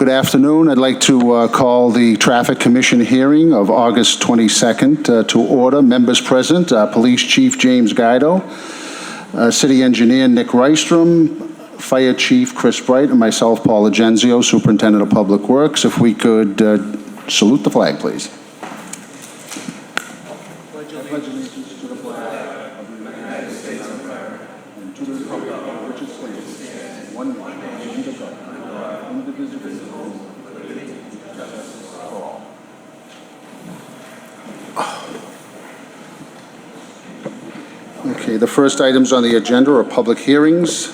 Good afternoon. I'd like to call the Traffic Commission hearing of August 22nd to order. Members present, Police Chief James Guido, City Engineer Nick Rystrom, Fire Chief Chris Bright, and myself, Paul Agenzio, Superintendent of Public Works. If we could salute the flag, please. Pledge allegiance to the flag of the United States of America and to the republic for which it stands, one nation, under God, indivisible, with liberty and justice for all. Okay, the first items on the agenda are public hearings.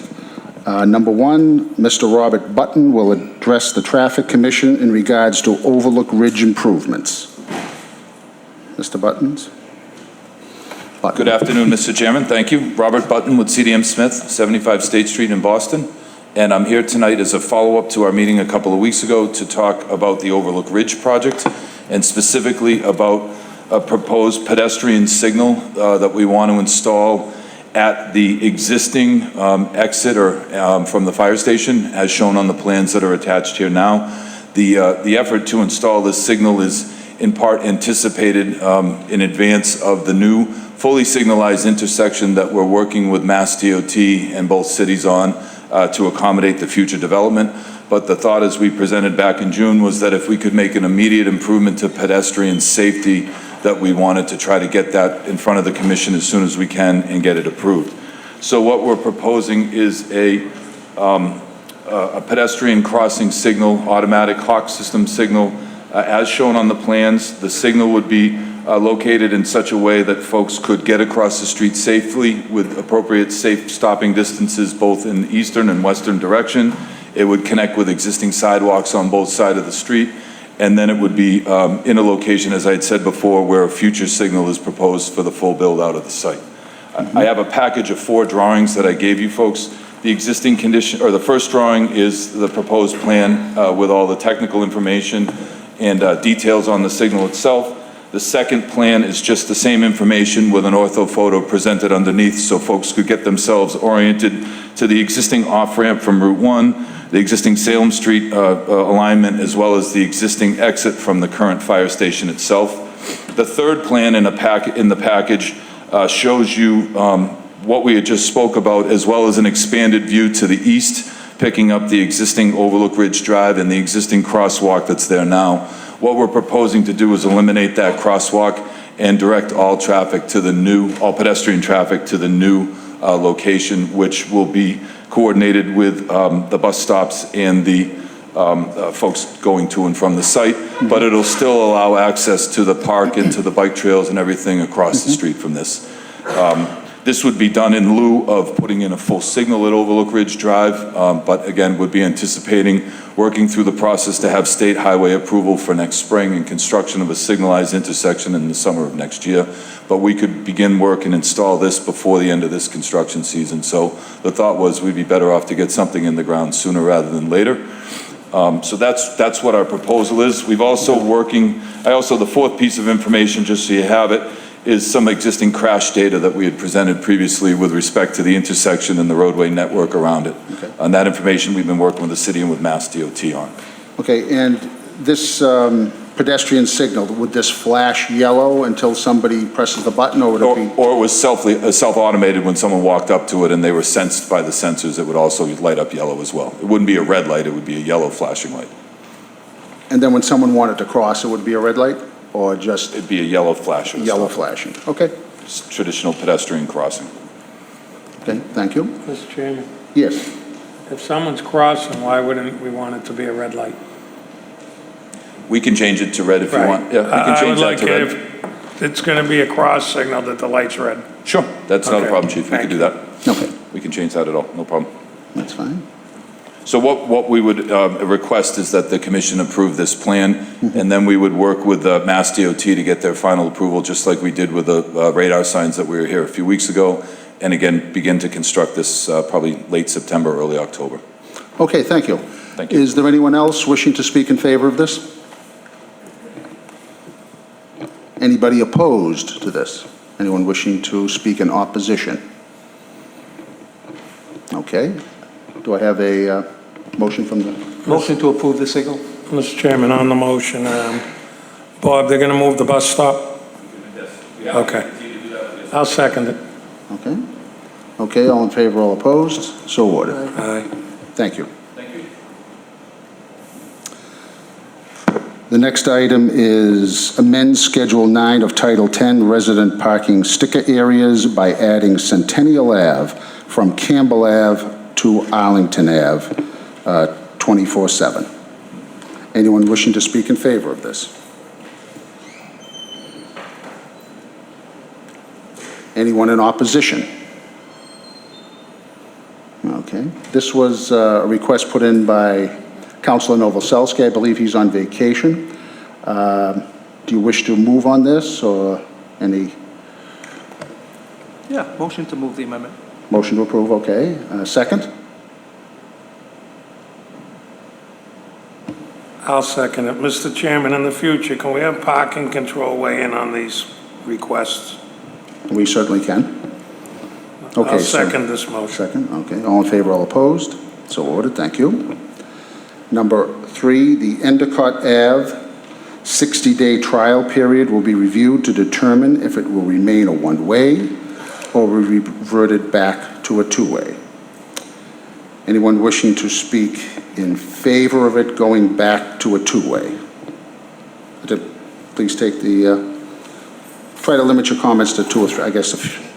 Number one, Mr. Robert Button will address the Traffic Commission in regards to Overlook Ridge improvements. Mr. Buttons? Good afternoon, Mr. Chairman. Thank you. Robert Button with CDM Smith, 75 State Street in Boston. And I'm here tonight as a follow-up to our meeting a couple of weeks ago to talk about the Overlook Ridge project and specifically about a proposed pedestrian signal that we want to install at the existing exit or from the fire station, as shown on the plans that are attached here now. The effort to install this signal is in part anticipated in advance of the new fully signalized intersection that we're working with Mass DOT and both cities on to accommodate the future development. But the thought, as we presented back in June, was that if we could make an immediate improvement to pedestrian safety, that we wanted to try to get that in front of the commission as soon as we can and get it approved. So what we're proposing is a pedestrian crossing signal, automatic Hawk system signal, as shown on the plans. The signal would be located in such a way that folks could get across the street safely with appropriate safe stopping distances both in the eastern and western direction. It would connect with existing sidewalks on both sides of the street. And then it would be in a location, as I had said before, where a future signal is proposed for the full build out of the site. I have a package of 4 drawings that I gave you folks. The existing condition, or the first drawing is the proposed plan with all the technical information and details on the signal itself. The second plan is just the same information with an ortho photo presented underneath so folks could get themselves oriented to the existing off-ramp from Route 1, the existing Salem Street alignment, as well as the existing exit from the current fire station itself. The third plan in the package shows you what we had just spoke about, as well as an expanded view to the east, picking up the existing Overlook Ridge Drive and the existing crosswalk that's there now. What we're proposing to do is eliminate that crosswalk and direct all pedestrian traffic to the new location, which will be coordinated with the bus stops and the folks going to and from the site, but it'll still allow access to the park and to the bike trails and everything across the street from this. This would be done in lieu of putting in a full signal at Overlook Ridge Drive, but again, would be anticipating working through the process to have state highway approval for next spring and construction of a signalized intersection in the summer of next year. But we could begin work and install this before the end of this construction season. So the thought was we'd be better off to get something in the ground sooner rather than later. So that's what our proposal is. The fourth piece of information, just so you have it, is some existing crash data that we had presented previously with respect to the intersection and the roadway network around it. Okay. On that information, we've been working with the city and with Mass DOT on. Okay, and this pedestrian signal, would this flash yellow until somebody presses the button, or would it be? Or it was self-automated when someone walked up to it and they were sensed by the sensors, it would also light up yellow as well. It wouldn't be a red light, it would be a yellow flashing light. And then when someone wanted to cross, it would be a red light? Or just? It'd be a yellow flash. Yellow flashing, okay. It's traditional pedestrian crossing. Okay, thank you. Mr. Chairman? Yes. If someone's crossing, why wouldn't we want it to be a red light? We can change it to red if you want. Yeah, we can change that to red. If it's going to be a cross signal that the light's red. Sure, that's not a problem, Chief. We can do that. Okay. We can change that at all, no problem. That's fine. So what we would request is that the commission approve this plan, and then we would work with Mass DOT to get their final approval, just like we did with the radar signs that we were here a few weeks ago, and again, begin to construct this probably late September, early October. Okay, thank you. Thank you. Is there anyone else wishing to speak in favor of this? Anybody opposed to this? Anyone wishing to speak in opposition? Okay. Do I have a motion from the Motion to approve the signal? Mr. Chairman, on the motion, Bob, they're gonna move the bus stop? Yes. Okay. I'll second it. Okay? Okay, all in favor, all opposed? So ordered. Aye. Thank you. Thank you. The next item is amend Schedule 9 of Title 10 Resident Parking Sticker Areas by adding Centennial Ave from Campbell Ave to Arlington Ave, 24/7. Anyone wishing to speak in favor of this? Anyone in opposition? Okay. This was a request put in by Councilor Novoselsky. I believe he's on vacation. Do you wish to move on this, or any Yeah, motion to move the amendment. motion to approve? Okay. Second? I'll second it. Mr. Chairman, in the future, can we have parking control weigh in on these requests? We certainly can. Okay. I'll so- second this motion. Second, okay. All in favor, all opposed? So ordered, thank you. Number 3, the Endicott Ave 60-day trial period will be reviewed to determine if it will remain a one-way or will be reverted back to a two-way. Anyone wishing to speak in favor of it going back to a two-way? Please take the, try to limit your comments to 2 or 3, I guess,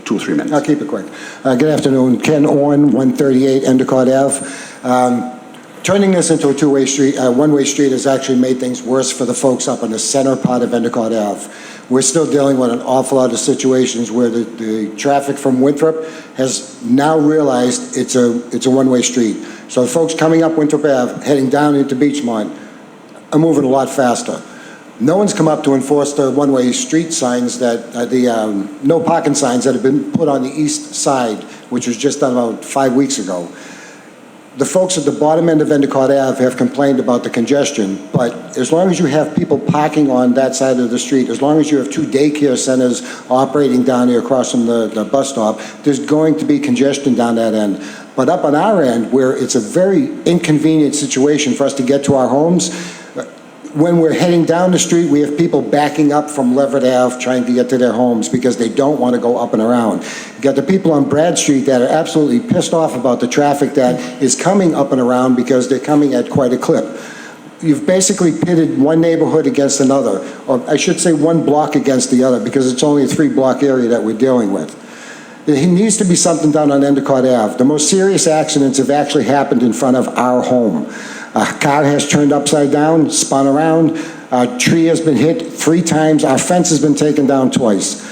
2 or 3 minutes. I'll keep it quick. Good afternoon. Ken Orn, 138 Endicott Ave. Turning this into a two-way street, one-way street has actually made things worse for the folks up in the center part of Endicott Ave. We're still dealing with an awful lot of situations where the traffic from Winthrop has now realized it's a one-way street. So the folks coming up Winthrop Ave, heading down into Beachmont, are moving a lot faster. No one's come up to enforce the one-way street signs that, no parking signs that have been put on the east side, which was just done about 5 weeks ago. The folks at the bottom end of Endicott Ave have complained about the congestion, but as long as you have people parking on that side of the street, as long as you have 2 daycare centers operating down here across from the bus stop, there's going to be congestion down that end. But up on our end, where it's a very inconvenient situation for us to get to our homes, when we're heading down the street, we have people backing up from Leverett Ave trying to get to their homes because they don't want to go up and around. You got the people on Brad Street that are absolutely pissed off about the traffic that is coming up and around because they're coming at quite a clip. You've basically pitted one neighborhood against another, or I should say one block against the other, because it's only a 3-block area that we're dealing with. There needs to be something done on Endicott Ave. The most serious accidents have actually happened in front of our home. A car has turned upside down, spun around, a tree has been hit 3 times, our fence has been taken down twice.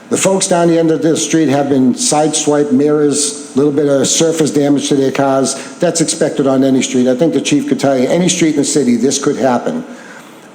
The folks down the end of the street have been sideswiped, mirrors, a little bit of surface damage to their cars. That's expected on any street. I think the chief could tell you, any street in the city, this could happen.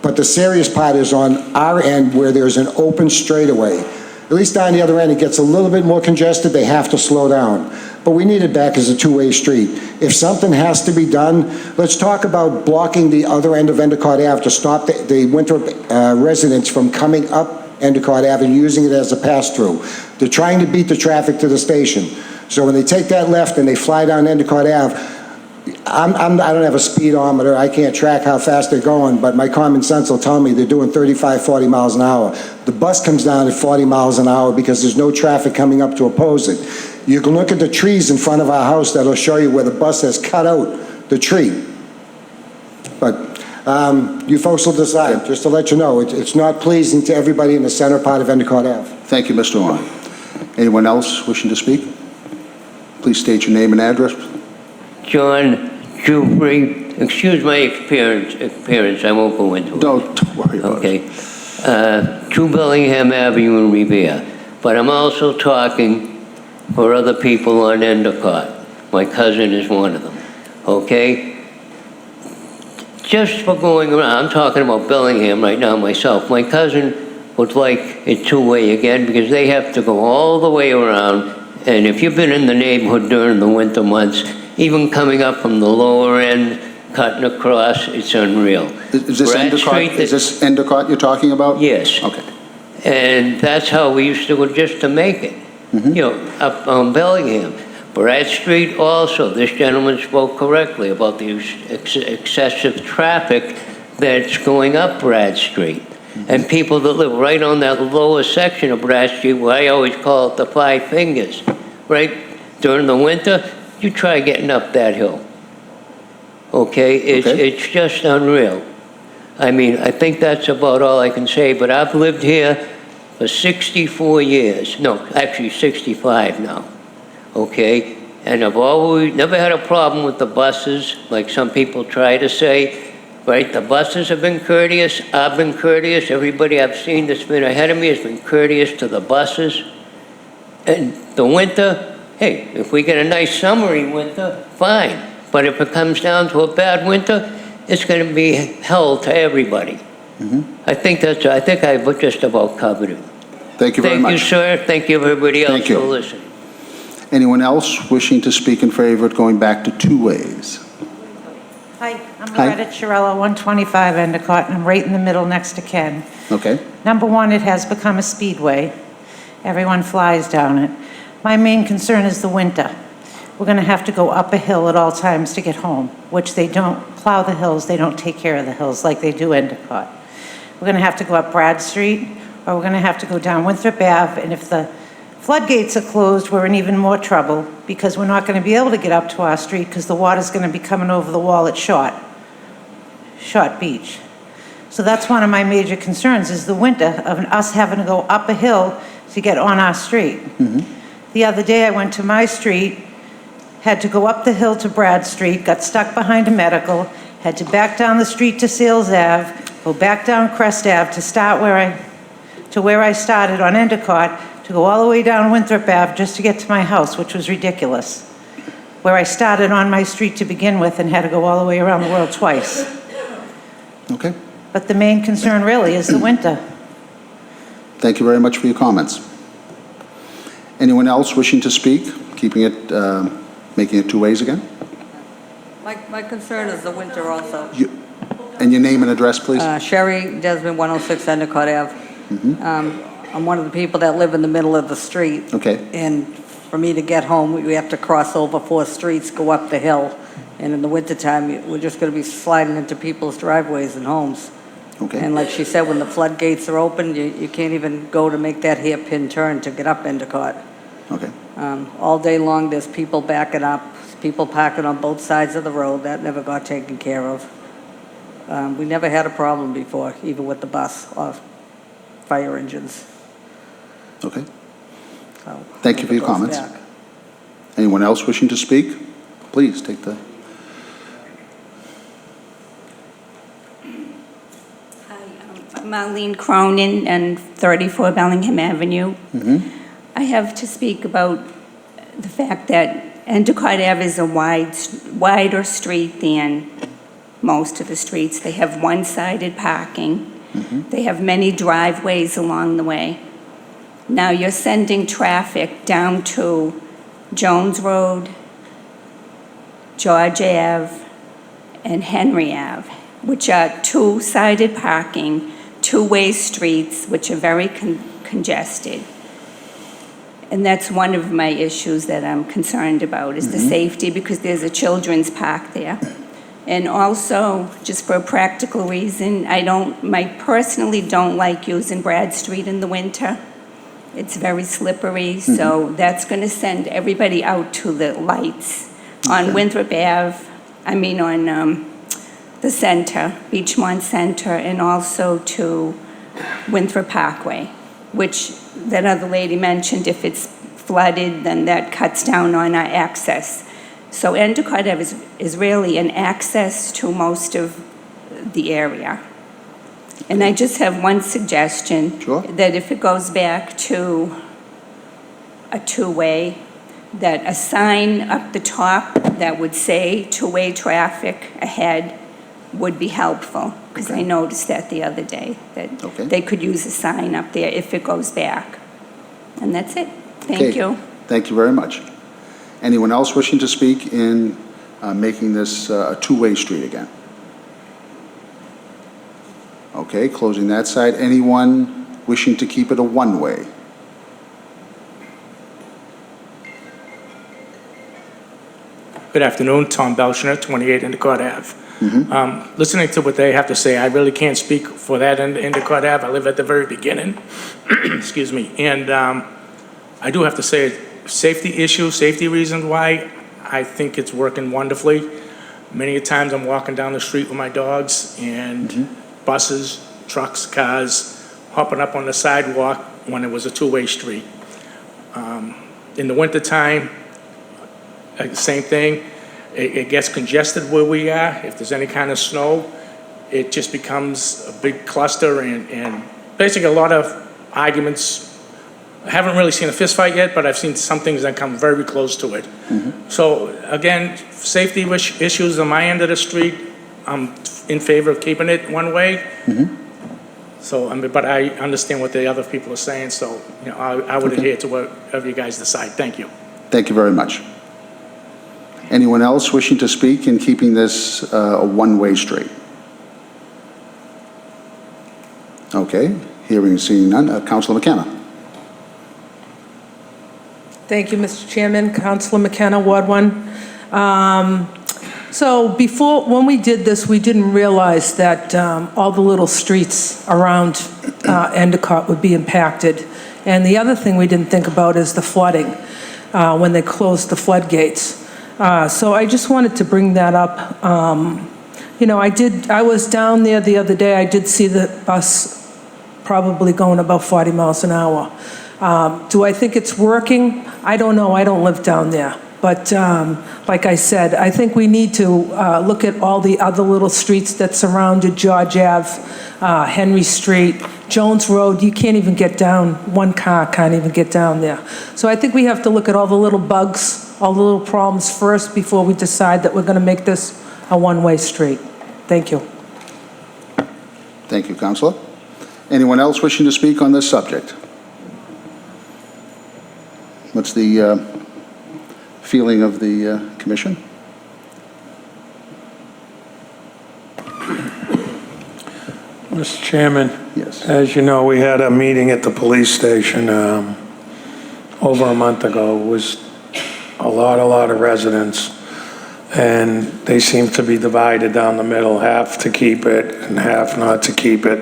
But the serious part is on our end where there's an open straightaway. At least down the other end, it gets a little bit more congested, they have to slow down. But we need it back as a two-way street. If something has to be done, let's talk about blocking the other end of Endicott Ave to stop the Winthrop residents from coming up Endicott Ave and using it as a pass-through. They're trying to beat the traffic to the station. So when they take that left and they fly down Endicott Ave, I don't have a speedometer, I can't track how fast they're going, but my common sense will tell me they're doing 35, 40 miles an hour. The bus comes down at 40 miles an hour because there's no traffic coming up to oppose it. You can look at the trees in front of our house that'll show you where the bus has cut out the tree. But you folks will decide, just to let you know, it's not pleasing to everybody in the center part of Endicott Ave. Thank you, Mr. Orr. Anyone else wishing to speak? Please state your name and address. John Jufrey, excuse my appearance, I won't go into it. Don't worry about it. Okay. 2 Bellingham Avenue in Revere. But I'm also talking for other people on Endicott. My cousin is one of them, okay? Just for going around, I'm talking about Bellingham right now myself. My cousin would like it two-way again because they have to go all the way around. And if you've been in the neighborhood during the winter months, even coming up from the lower end, cutting across, it's unreal. Is this Brad Endicott? Street, Is this Endicott you're talking about? Yes. Okay. And that's how we used to go just to make it, you know, up on Bellingham. Brad Street also, this gentleman spoke correctly about the excessive traffic that's going up Brad Street. And people that live right on that lower section of Brad Street, where I always call it the Five Fingers, right? During the winter, you try getting up that hill. Okay? It's just unreal. I mean, I think that's about all I can say, but I've lived here for 64 years. No, actually 65 now. Okay? And I've always never had a problem with the buses, like some people try to say. Right? The buses have been courteous. I've been courteous. Everybody I've seen that's been ahead of me has been courteous to the buses. And the winter, hey, if we get a nice summery winter, fine. But if it comes down to a bad winter, it's going to be hell to everybody. I think I just about covered it. Thank you very much. Thank you, sir. Thank you, everybody else, Thank you. for listening. Anyone else wishing to speak in favor of going back to two ways? Hi, I'm Hi. Loretta Chirella, 125 Endicott, and I'm right in the middle next to Ken. Okay. Number one, it has become a speedway. Everyone flies down it. My main concern is the winter. We're going to have to go up a hill at all times to get home, which they don't plow the hills, they don't take care of the hills like they do Endicott. We're going to have to go up Brad Street, or we're going to have to go down Winthrop Ave, and if the floodgates are closed, we're in even more trouble because we're not going to be able to get up to our street because the water's going to be coming over the wall at Short Beach. So that's one of my major concerns is the winter of us having to go up a hill to get on our street. The other day I went to my street, had to go up the hill to Brad Street, got stuck behind a medical, had to back down the street to Sales Ave, go back down Crest Ave to start where I started on Endicott, to go all the way down Winthrop Ave just to get to my house, which was ridiculous. Where I started on my street to begin with and had to go all the way around the world twice. Okay. But the main concern really is the winter. Thank you very much for your comments. Anyone else wishing to speak, keeping it, making it two ways again? My concern is the winter also. And your name and address, please? Sherry Desmond, 106 Endicott Ave. I'm one of the people that live in the middle of the street. Okay. And for me to get home, we have to cross over 4 streets, go up the hill. And in the wintertime, we're just going to be sliding into people's driveways and homes. Okay. And like she said, when the floodgates are open, you can't even go to make that hairpin turn to get up Endicott. Okay. All day long, there's people backing up, people parking on both sides of the road. That never got taken care of. We never had a problem before, even with the bus or fire engines. Okay. So, Thank you for your it goes comments. back. Anyone else wishing to speak? Please take the... Hi, I'm Marlene Cronin and 34 Bellingham Avenue. I have to speak about the fact that Endicott Ave is a wider street than most of the streets. They have one-sided parking. They have many driveways along the way. Now you're sending traffic down to Jones Road, George Ave, and Henry Ave, which are two-sided parking, two-way streets, which are very congested. And that's one of my issues that I'm concerned about, is the safety, because there's a children's park there. And also, just for a practical reason, I personally don't like using Brad Street in the winter. It's very slippery, so that's going to send everybody out to the lights on Winthrop Ave, on the center, Beachmont Center, and also to Winthrop Parkway, which that other lady mentioned, if it's flooded, then that cuts down on our access. So Endicott Ave is really an access to most of the area. And I just have one suggestion. Sure. That if it goes back to a two-way, that a sign up the top that would say two-way traffic ahead would be helpful. Because I noticed that the other day, that they could use a sign up there if it goes back. And that's it. Thank Okay. you. Thank you very much. Anyone else wishing to speak in making this a two-way street again? Okay, closing that side. Anyone wishing to keep it a one-way? Good afternoon, Tom Belshner, 28 Endicott Ave. Listening to what they have to say, I really can't speak for that Endicott Ave. I live at the very beginning. Excuse me. And I do have to say, safety issue, safety reasons why, I think it's working wonderfully. Many a times I'm walking down the street with my dogs and buses, trucks, cars, hopping up on the sidewalk when it was a two-way street. In the wintertime, same thing. It gets congested where we are. If there's any kind of snow, it just becomes a big cluster and basically a lot of arguments. I haven't really seen a fist fight yet, but I've seen some things that come very close to it. So again, safety issues on my end of the street, I'm in favor of keeping it one way. So, but I understand what the other people are saying, so I would adhere to whatever you guys decide. Thank you. Thank you very much. Anyone else wishing to speak in keeping this a one-way street? Okay, hearing and seeing none. Councilor McKenna. Thank you, Mr. Chairman. Councilor McKenna, Ward 1. So when we did this, we didn't realize that all the little streets around Endicott would be impacted. And the other thing we didn't think about is the flooding when they closed the floodgates. So I just wanted to bring that up. I was down there the other day. I did see the bus probably going about 40 miles an hour. Do I think it's working? I don't know. I don't live down there. But like I said, I think we need to look at all the other little streets that surrounded George Ave, Henry Street, Jones Road. You can't even get down. One car can't even get down there. So I think we have to look at all the little bugs, all the little problems first before we decide that we're going to make this a one-way street. Thank you. Thank you, Councilor. Anyone else wishing to speak on this subject? What's the feeling of the commission? Mr. Chairman, Yes. as you know, we had a meeting at the police station over a month ago. It was a lot of residents, and they seem to be divided down the middle, half to keep it and half not to keep it.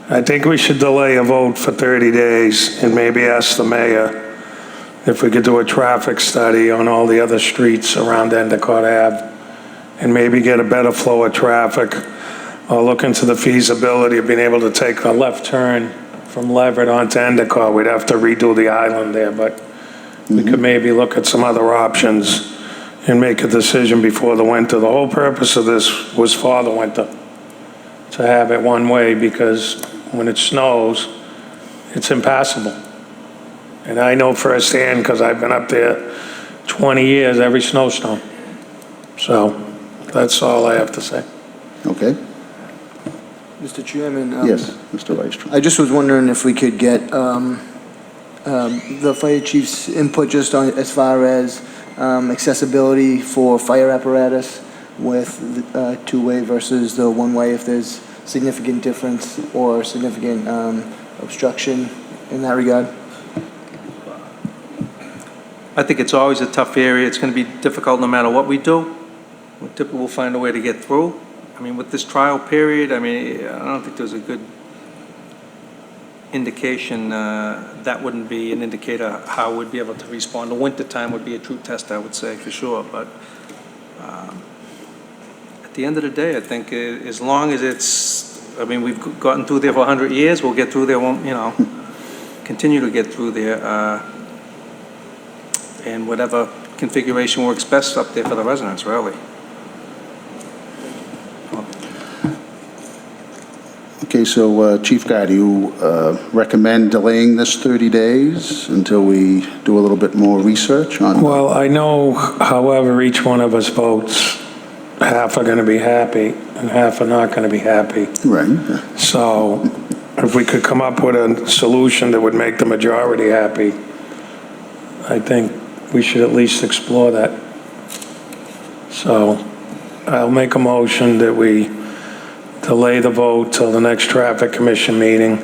I think we should delay a vote for 30 days and maybe ask the mayor if we could do a traffic study on all the other streets around Endicott Ave and maybe get a better flow of traffic, or look into the feasibility of being able to take a left turn from Leverett onto Endicott. We'd have to redo the island there, but we could maybe look at some other options and make a decision before the winter. The whole purpose of this was for the winter, to have it one way, because when it snows, it's impassable. And I know firsthand, because I've been up there 20 years, every snowstorm. So that's all I have to say. Okay. Mr. Chairman. Yes, Mr. Rystrom. I just was wondering if we could get the fire chief's input just on as far as accessibility for fire apparatus with two-way versus the one-way, if there's significant difference or significant obstruction in that regard. I think it's always a tough area. It's going to be difficult no matter what we do. We'll find a way to get through. I mean, with this trial period, I mean, I don't think there's a good indication. That wouldn't be an indicator how we'd be able to respond. The winter time would be a true test, I would say, for sure. But at the end of the day, I think as long as I mean, we've gotten through there for 100 years, we'll get through there, continue to get through there. And whatever configuration works best up there for the residents, really. Okay, so Chief Guy, do you recommend delaying this 30 days until we do a little bit more research on? Well, I know, however, each one of us votes, half are going to be happy and half are not going to be happy. Right. So if we could come up with a solution that would make the majority happy, I think we should at least explore that. So I'll make a motion that we delay the vote till the next traffic commission meeting,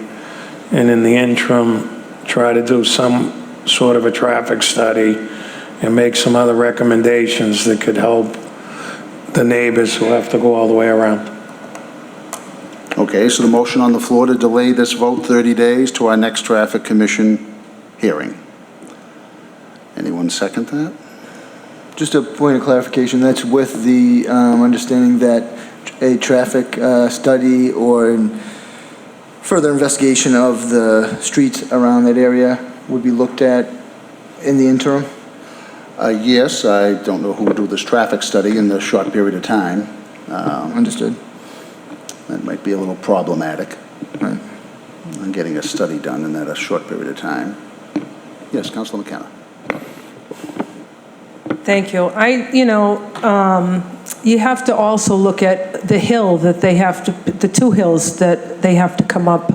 and in the interim, try to do some sort of a traffic study and make some other recommendations that could help the neighbors who have to go all the way around. Okay, so the motion on the floor to delay this vote 30 days to our next Traffic Commission hearing. Anyone second that? Just a point of clarification, that's with the understanding that a traffic study or further investigation of the streets around that area would be looked at in the interim? Yes, I don't know who would do this traffic study in the short period of time. Understood. That might be a little problematic. Right. Getting a study done in that a short period of time. Yes, Councilor McKenna. Thank you. You have to also look at the hill that they have to, the two hills that they have to come up,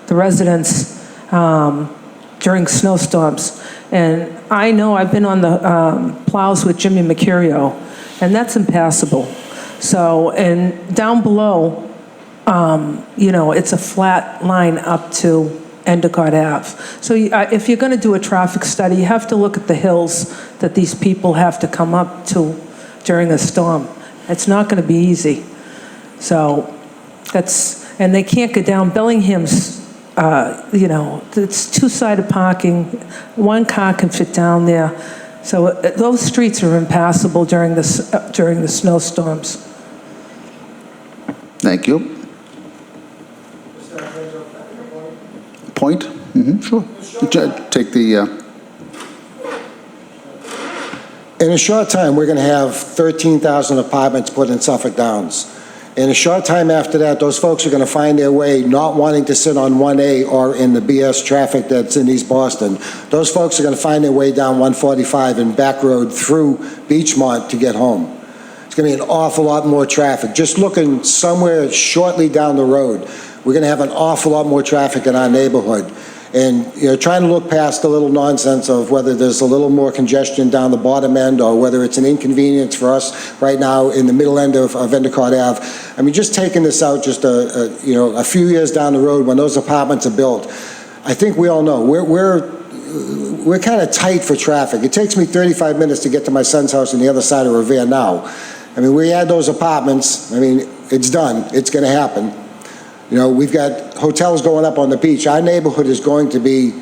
the residents, during snowstorms. And I know I've been on the plows with Jimmy Mercurio, and that's impassable. So, and down below, it's a flat line up to Endicott Ave. So if you're going to do a traffic study, you have to look at the hills that these people have to come up to during a storm. It's not going to be easy. So and they can't go down Bellingham's, it's two-sided parking. One car can fit down there. So those streets are impassable during the snowstorms. Thank you. Point? Sure. Take the... In a short time, we're going to have 13,000 apartments put in Suffolk Downs. In a short time after that, those folks are going to find their way not wanting to sit on 1A or in the BS traffic that's in East Boston. Those folks are going to find their way down 145 and back road through Beachmont to get home. It's going to be an awful lot more traffic. Just looking somewhere shortly down the road, we're going to have an awful lot more traffic in our neighborhood. And, trying to look past the little nonsense of whether there's a little more congestion down the bottom end or whether it's an inconvenience for us right now in the middle end of Endicott Ave. I mean, just taking this out just a few years down the road when those apartments are built, I think we all know we're kind of tight for traffic. It takes me 35 minutes to get to my son's house on the other side of Revere now. I mean, we add those apartments, I mean, it's done. It's going to happen. We've got hotels going up on the beach. Our neighborhood is going to be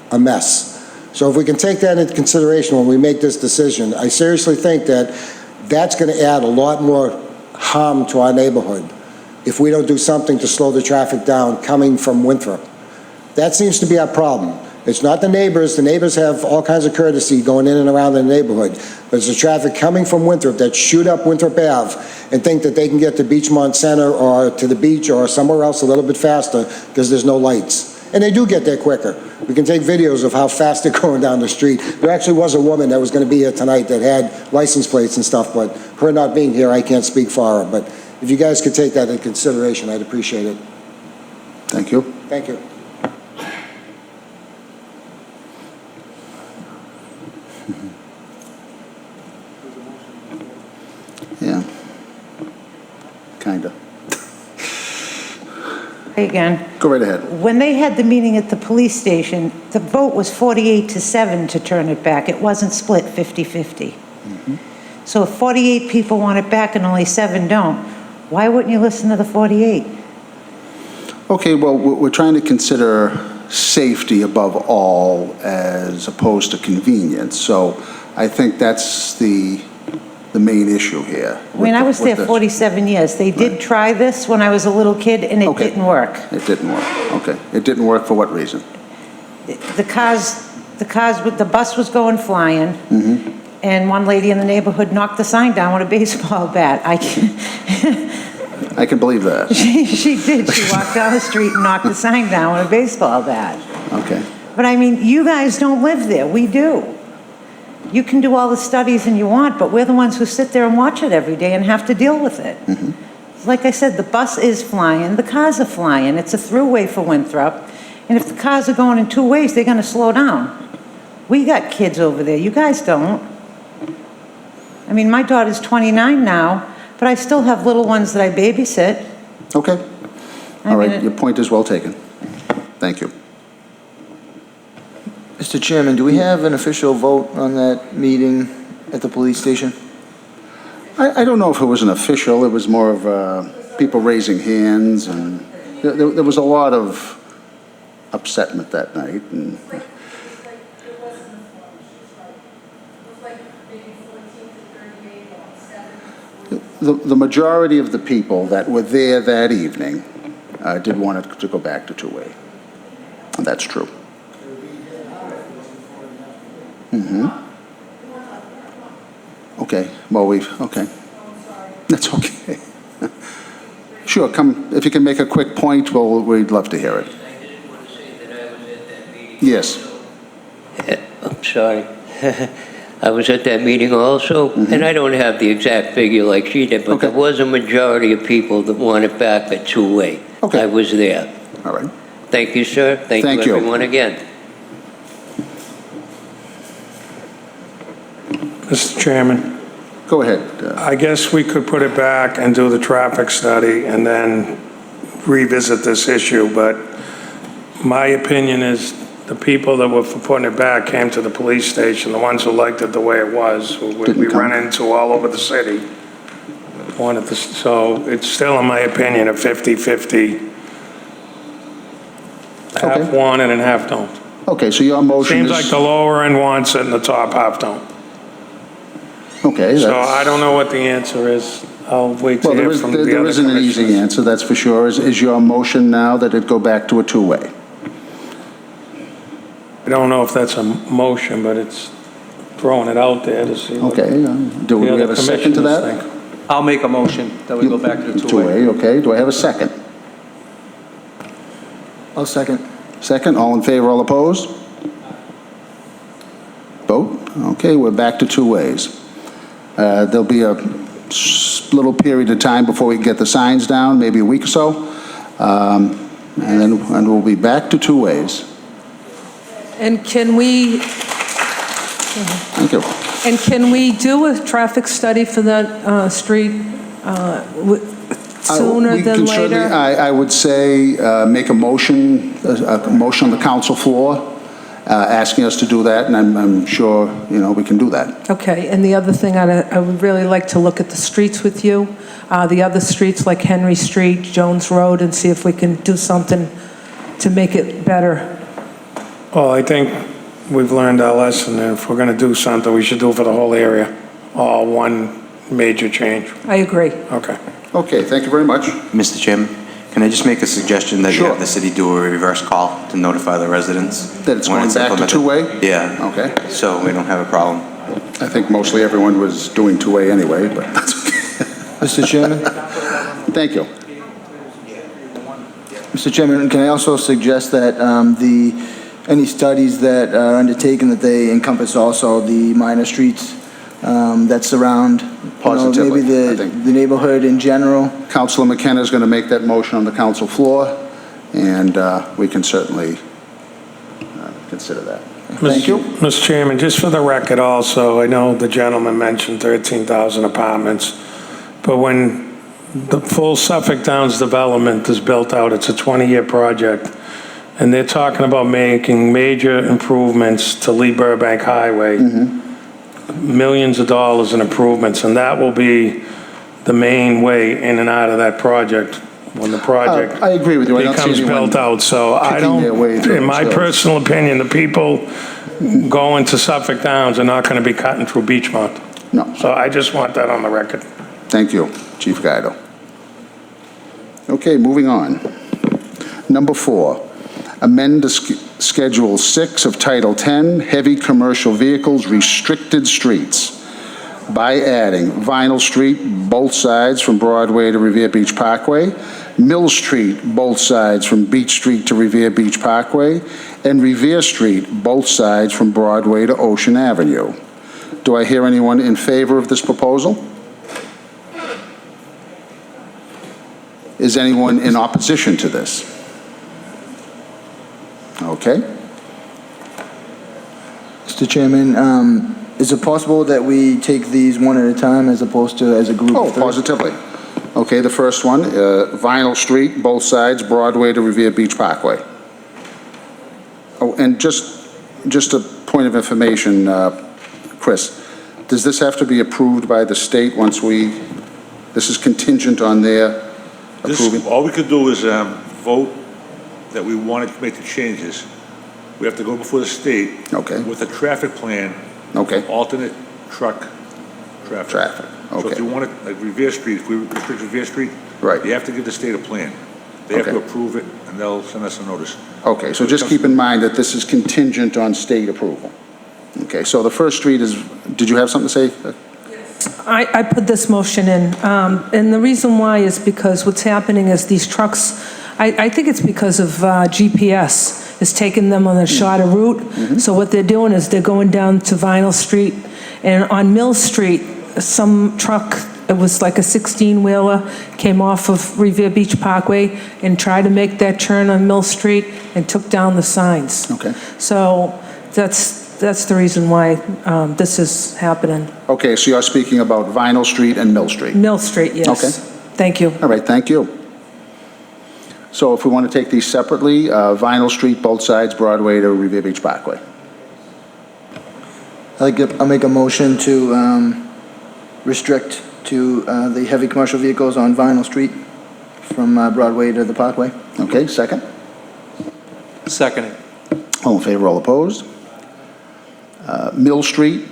a mess. So if we can take that into consideration when we make this decision, I seriously think that that's going to add a lot more harm to our neighborhood if we don't do something to slow the traffic down coming from Winthrop. That seems to be our problem. It's not the neighbors. The neighbors have all kinds of courtesy going in and around the neighborhood. But it's the traffic coming from Winthrop that shoot up Winthrop Ave and think that they can get to Beachmont Center or to the beach or somewhere else a little bit faster because there's no lights. And they do get there quicker. We can take videos of how fast they're going down the street. There actually was a woman that was going to be here tonight that had license plates and stuff, but her not being here, I can't speak for her. But if you guys could take that into consideration, I'd appreciate it. Thank you. Thank you. Yeah. Kind of. Hey again. Go right ahead. When they had the meeting at the police station, the vote was 48-7 to turn it back. It wasn't split 50-50. So if 48 people want it back and only 7 don't, why wouldn't you listen to the 48? Okay, well, we're trying to consider safety above all as opposed to convenience. So I think that's the main issue here. I mean, I was there 47 years. They did try this when I was a little kid, and it didn't work. It didn't work. Okay. It didn't work for what reason? The bus was going flying, and one lady in the neighborhood knocked the sign down with a baseball bat. I can believe that. She did. She walked down the street and knocked the sign down with a baseball bat. Okay. But I mean, you guys don't live there. We do. You can do all the studies and you want, but we're the ones who sit there and watch it every day and have to deal with it. Like I said, the bus is flying, the cars are flying. It's a throughway for Winthrop. And if the cars are going in 2 ways, they're going to slow down. We got kids over there. You guys don't. I mean, my daughter's 29 now, but I still have little ones that I babysit. Okay. All right. Your point is well taken. Thank you. Mr. Mr. Chairman, do we have an official vote on that meeting at the police station? I don't know if it was an official, it was more of people raising hands, and there was a lot of upsetment that night, and the majority of the people that were there that evening did want it to go back to two-way. And that's true. Okay, well, okay. That's okay. Sure, come, if you can make a quick point, well, we'd love to hear it. Yes. I'm sorry. I was at that meeting also, and I don't have the exact figure like she did, but Okay. there was a majority of people that want it back at two-way. Okay. I was there. All right. Thank you, sir. Thank Thank you, you. everyone, again. Mr. Chairman, Go ahead. I guess we could put it back and do the traffic study and then revisit this issue, but my opinion is the people that were for putting it back came to the police station, the ones who liked it the way it was, who we Didn't come. run into all over the city. Wanted to, so it's still, in my opinion, a 50-50. Half Okay. want it and half don't. Okay, so your motion Seems is... like the lower end wants it and the top half don't. Okay, So that's... I don't know what the answer is. I'll wait to Well, hear from the other there isn't an easy commissioners. answer, that's for sure. Is your motion now that it go back to a two-way? I don't know if that's a motion, but it's throwing it out there to see what Okay, do we the have other a second to commissioners that? think. I'll make a motion that we go back to the two-way. Okay. Do I have a second? I'll second. Second, all in favor, all opposed? Vote. Okay, we're back to two ways. There'll be a little period of time before we get the signs down, maybe a week or so. And we'll be back to two ways. And can we, Thank you. and can we do a traffic study for that street sooner We than can certainly- later? I would say make a motion on the council floor, asking us to do that, and I'm sure, we can do that. Okay, and the other thing, I would really like to look at the streets with you, the other streets like Henry Street, Jones Road, and see if we can do something to make it better. Well, I think we've learned our lesson, and if we're going to do something, we should do it for the whole area, all one major change. I agree. Okay. Okay, thank you very much. Mr. Chairman, can I just make a suggestion that you Sure. have the city do a reverse call to notify the residents? That it's when going back to implemented? two-way? Yeah. Okay. So we don't have a problem. I think mostly everyone was doing two-way anyway, but that's okay. Mr. Chairman? Thank you. Mr. Chairman, can I also suggest that any studies that are undertaken, that they encompass also the minor streets that surround, Positively, I maybe think. the neighborhood in general? Councilor McKenna is going to make that motion on the council floor, and we can certainly consider that. Thank you. Mr. Chairman, just for the record also, I know the gentleman mentioned 13,000 apartments, but when the full Suffolk Downs development is built out, it's a 20-year project, and they're talking about making major improvements to Lee Burbank Highway, millions of dollars in improvements, and that will be the main way in and out of that project when the project I agree with you. I don't see becomes anyone built out. So I kicking their way don't, through in my themselves. personal opinion, the people going to Suffolk Downs are not going to be cutting through Beachmont. No. So I just want that on the record. Thank you, Chief Guido. Okay, moving on. Number 4, amend the Schedule 6 of Title 10, Heavy Commercial Vehicles Restricted Streets, by adding Vinyl Street, both sides from Broadway to Revere Beach Parkway, Mill Street, both sides from Beach Street to Revere Beach Parkway, and Revere Street, both sides from Broadway to Ocean Avenue. Do I hear anyone in favor of this proposal? Is anyone in opposition to this? Okay. Mr. Chairman, is it possible that we take these one at a time as opposed to as a group? Oh, of three? positively. Okay, the first one, Vinyl Street, both sides, Broadway to Revere Beach Parkway. Oh, and just just a point of information, Chris, does this have to be approved by the state once this is contingent on their approving? All we could do is vote that we wanted to make the changes. We have to go before the state. Okay. With a traffic plan. Okay. Alternate truck traffic. Traffic, So if okay. you want it, like Revere Street, if we restrict Revere Street. Right. You have to give the state a plan. They have to Okay. approve it, and they'll send us a notice. Okay, so just keep in mind that this is contingent on state approval. Okay, so the first street is, did you have something to say? I put this motion in, and the reason why is because what's happening is these trucks, I think it's because of GPS is taking them on a shorter route. So what they're doing is they're going down to Vinyl Street, and on Mill Street, some truck, it was like a 16-wheeler, came off of Revere Beach Parkway and tried to make that turn on Mill Street and took down the signs. Okay. So that's the reason why this is happening. Okay, so you're speaking about Vinyl Street and Mill Street? Mill Street, yes. Okay. Thank you. All right, thank you. So if we want to take these separately, Vinyl Street, both sides, Broadway to Revere Beach Parkway. I'll make a motion to restrict to the heavy commercial vehicles on Vinyl Street from Broadway to the Parkway. Okay, second? Seconding. All in favor, all opposed? Mill Street,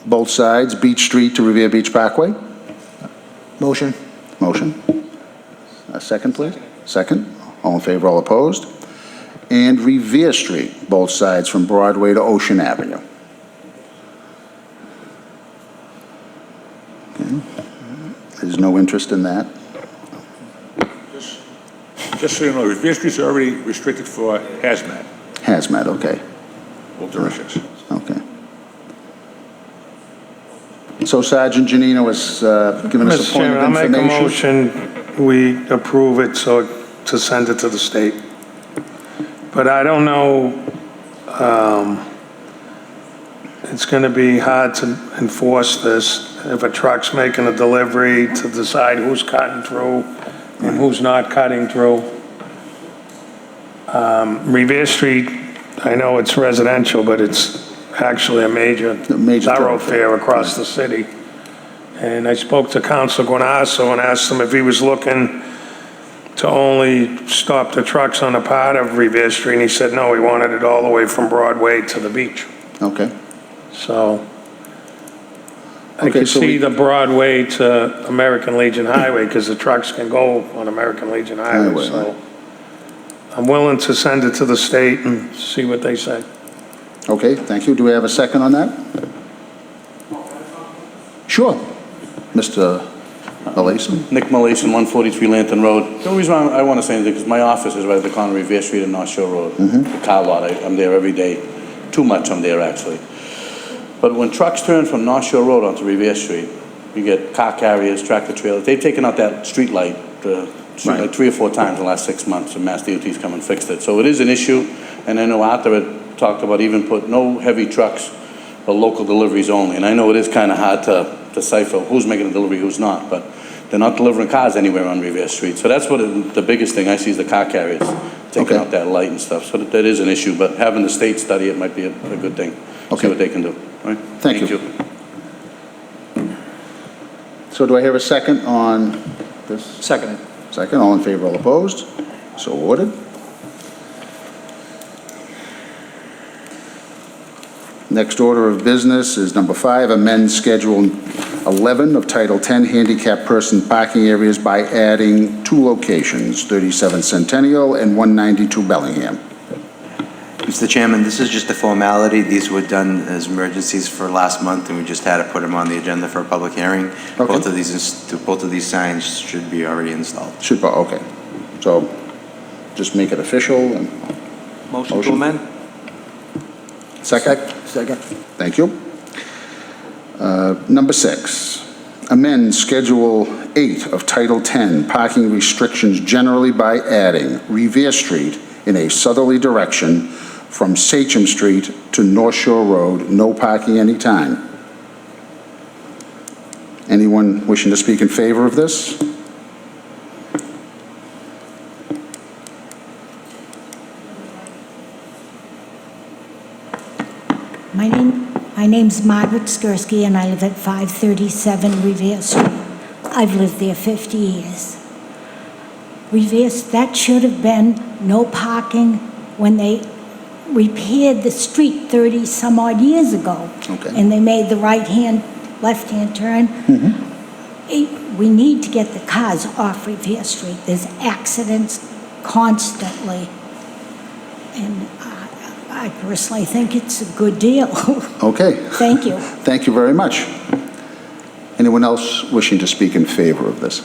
both sides, Beach Street to Revere Beach Parkway. Motion. Motion. Second, please. Second. All in favor, all opposed? And Revere Street, both sides from Broadway to Ocean Avenue. Okay. There's no interest in that. Just so you know, Revere Street's already restricted for hazmat, Hazmat, okay. both directions. Okay. So Sergeant Janino has given us a Mr. point Chairman, of I'll make a information. motion, we approve it to send it to the state. But I don't know, it's going to be hard to enforce this if a truck's making a delivery to decide who's cutting through and who's not cutting through. Revere Street, I know it's residential, but it's actually a major thoroughfare across the city. And I spoke to Councilor Guanasso and asked him if he was looking to only stop the trucks on a part of Revere Street, and he said no, he wanted it all the way from Broadway to the beach. Okay. So I Okay, could so see the Broadway to American Legion Highway, because the trucks can go on American Legion Highway, Highway, so I'm willing to send it to the state and see what they say. Okay, thank you. Do we have a second on that? Sure. Mr. Malayson? Nick Malayson, 143 Lantern Road. The only reason I want to say anything is because my office is right at the corner of Revere Street and North Shore Road. The car lot, I'm there every day. Too much I'm there, actually. But when trucks turn from North Shore Road onto Revere Street, you get car carriers, tractor trailers. They've taken out that street light, like 3 or 4 times in the last 6 months, and Mass DOT's come and fixed it. So it is an issue, and I know Arthur had talked about even put no heavy trucks, but local deliveries only. And I know it is kind of hard to decipher who's making a delivery, who's not, but they're not delivering cars anywhere on Revere Street. So that's what the biggest thing I see is the car carriers taking out that light and stuff. So that is an issue, but having the state study it might be a good thing. See what they can do. All right? Thank you. So do I hear a second on this? Seconded. Second, all in favor, all opposed? So ordered. Next order of business is number 5, amend Schedule 11 of Title 10 Handicap Person Parking Areas by adding 2 locations, 37 Centennial and 192 Bellingham. Mr. Chairman, this is just a formality. These were done as emergencies for last month, and we just had to put them on the agenda for a public hearing. Okay. Both of these signs should be already installed. Okay. So just make it official and... Motion to amend? Second? Second. Thank you. Number 6, amend Schedule 8 of Title 10 Parking Restrictions generally by adding Revere Street in a southerly direction from Sachem Street to North Shore Road, no parking anytime. Anyone wishing to speak in favor of this? name's Margaret Skursky, and I live at 537 Revere Street. I've lived there 50 years. Revere, that should have been no parking when they repaired the street 30-some-odd years ago. Okay. And they made the left-hand turn. We need to get the cars off Revere Street. There's accidents constantly. And I personally think it's a good deal. Okay. Thank you. Thank you very much. Anyone else wishing to speak in favor of this?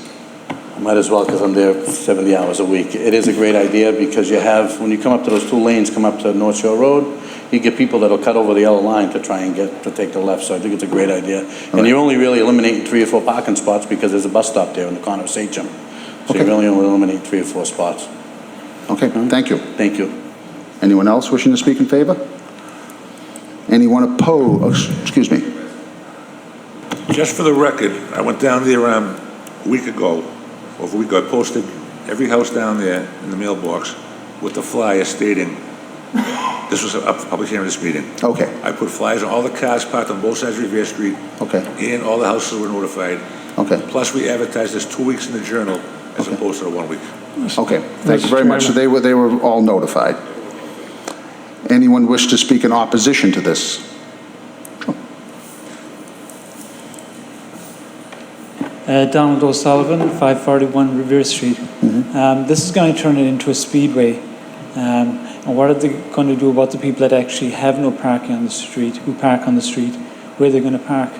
Might as well, because I'm there 70 hours a week. It is a great idea because you have, when you come up to those two lanes, come up to North Shore Road, you get people that'll cut over the yellow line to try and take the left, so I think it's a great idea. And you're only really eliminating 3 or 4 parking spots because there's a bus stop there in the corner of Sachem. So you're really only eliminating 3 or 4 spots. Okay, thank you. Thank you. Anyone else wishing to speak in favor? Anyone opposed? Excuse me. Just for the record, I went down there a week ago. Over a week ago, I posted every house down there in the mailbox with the flyer stating, this was a public hearing this meeting. Okay. I put flyers on all the cars parked on both sides of Revere Street. Okay. And all the houses were notified. Okay. Plus, we advertised this 2 weeks in the Journal as opposed to the 1 week. Okay, thank you very much. So they were all notified. Anyone wish to speak in opposition to this? Donald O'Sullivan, 541 Revere Street. This is going to turn it into a speedway. And what are they going to do about the people that actually have no parking on the street, who park on the street? Where are they going to park?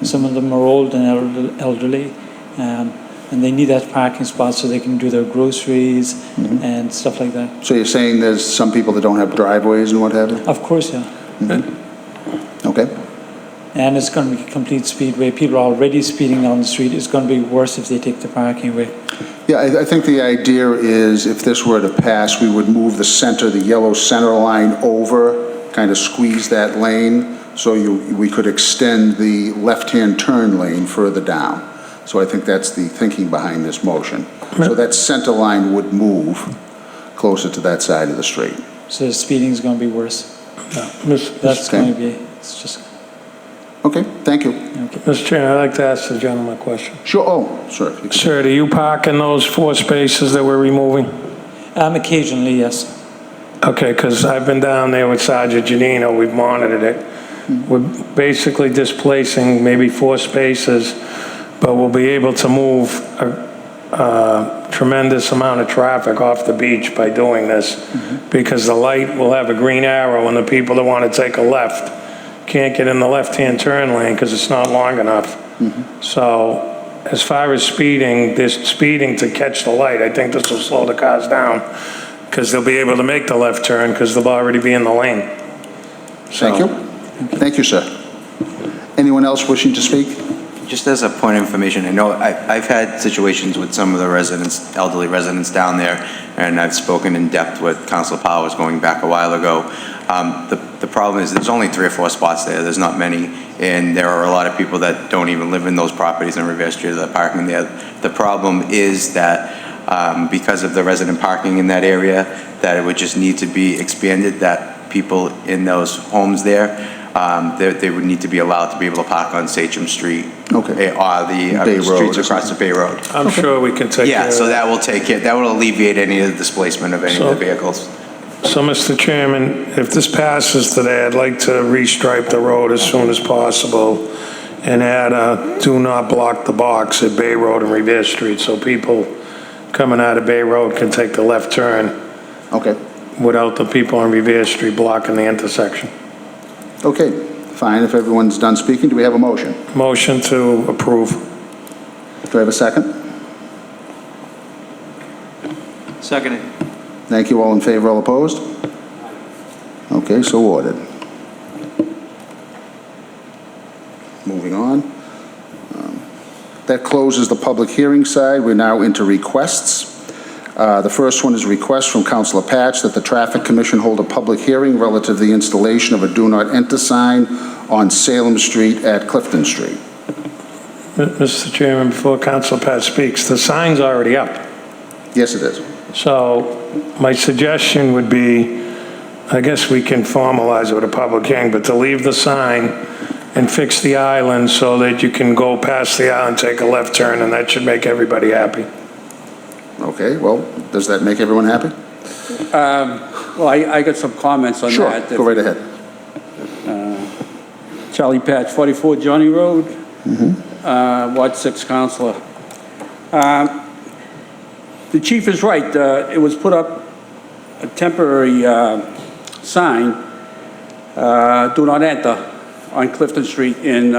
Some of them are old and elderly, and they need that parking spot so they can do their groceries and stuff like that. So you're saying there's some people that don't have driveways and what have you? Of course, yeah. Okay. And it's going to be a complete speedway. People are already speeding down the street. It's going to be worse if they take the parking away. Yeah, I think the idea is if this were to pass, we would move the yellow center line over, kind of squeeze that lane, so we could extend the left-hand turn lane further down. So I think that's the thinking behind this motion. So that center line would move closer to that side of the street. So the speeding is going to be worse. That's going to be, it's just... Okay, thank you. Mr. Chairman, I'd like to ask the gentleman a question. Sure, oh, sure. Sir, do you park in those 4 spaces that we're removing? Occasionally, yes. Okay, because I've been down there with Sergeant Janino, we've monitored it. We're basically displacing maybe 4 spaces, but we'll be able to move a tremendous amount of traffic off the beach by doing this, because the light will have a green arrow and the people that want to take a left can't get in the left-hand turn lane because it's not long enough. So as far as speeding, there's speeding to catch the light. I think this will slow the cars down because they'll be able to make the left turn because they'll already be in the lane. Thank you. Thank you, sir. Anyone else wishing to speak? Just as a point of information, I know I've had situations with some of the residents, elderly residents down there, and I've spoken in depth with Councilor Powers going back a while ago. The problem is there's only 3 or 4 spots there. There's not many, and there are a lot of people that don't even live in those properties in Revere Street that are parking there. The problem is that because of the resident parking in that area, that it would just need to be expanded, that people in those homes there, they would need to be allowed to be able to park on Sachem Street or the streets across the Bay Road. I'm sure we can take care of Yeah, so that will alleviate any of the displacement of any of the vehicles. So, Mr. Chairman, if this passes today, I'd like to restripe the road as soon as possible and add a do not block the box at Bay Road and Revere Street so people coming out of Bay Road can take the left turn. Okay. Without the people on Revere Street blocking the intersection. Okay, fine. If everyone's done speaking, do we have a motion? Motion to approve. Do I have a second? Seconded. Thank you. All in favor, all opposed? Okay, so ordered. Moving on. That closes the public hearing side. We're now into requests. The first one is a request from Councilor Patch that the Traffic Commission hold a public hearing relative to the installation of a do not enter sign on Salem Street at Clifton Street. Mr. Chairman, before Councilor Patch speaks, the sign's already up. Yes, it is. So my suggestion would be, I guess we can formalize it with a public hearing, but to leave the sign and fix the island so that you can go past the island, take a left turn, and that should make everybody happy. Okay, well, does that make everyone happy? Well, I got some comments on Sure, that. go right ahead. Charlie Patch, 44 Johnny Road, Ward 6 Counselor. The chief is right. It was put up a temporary sign, do not enter, on Clifton Street. And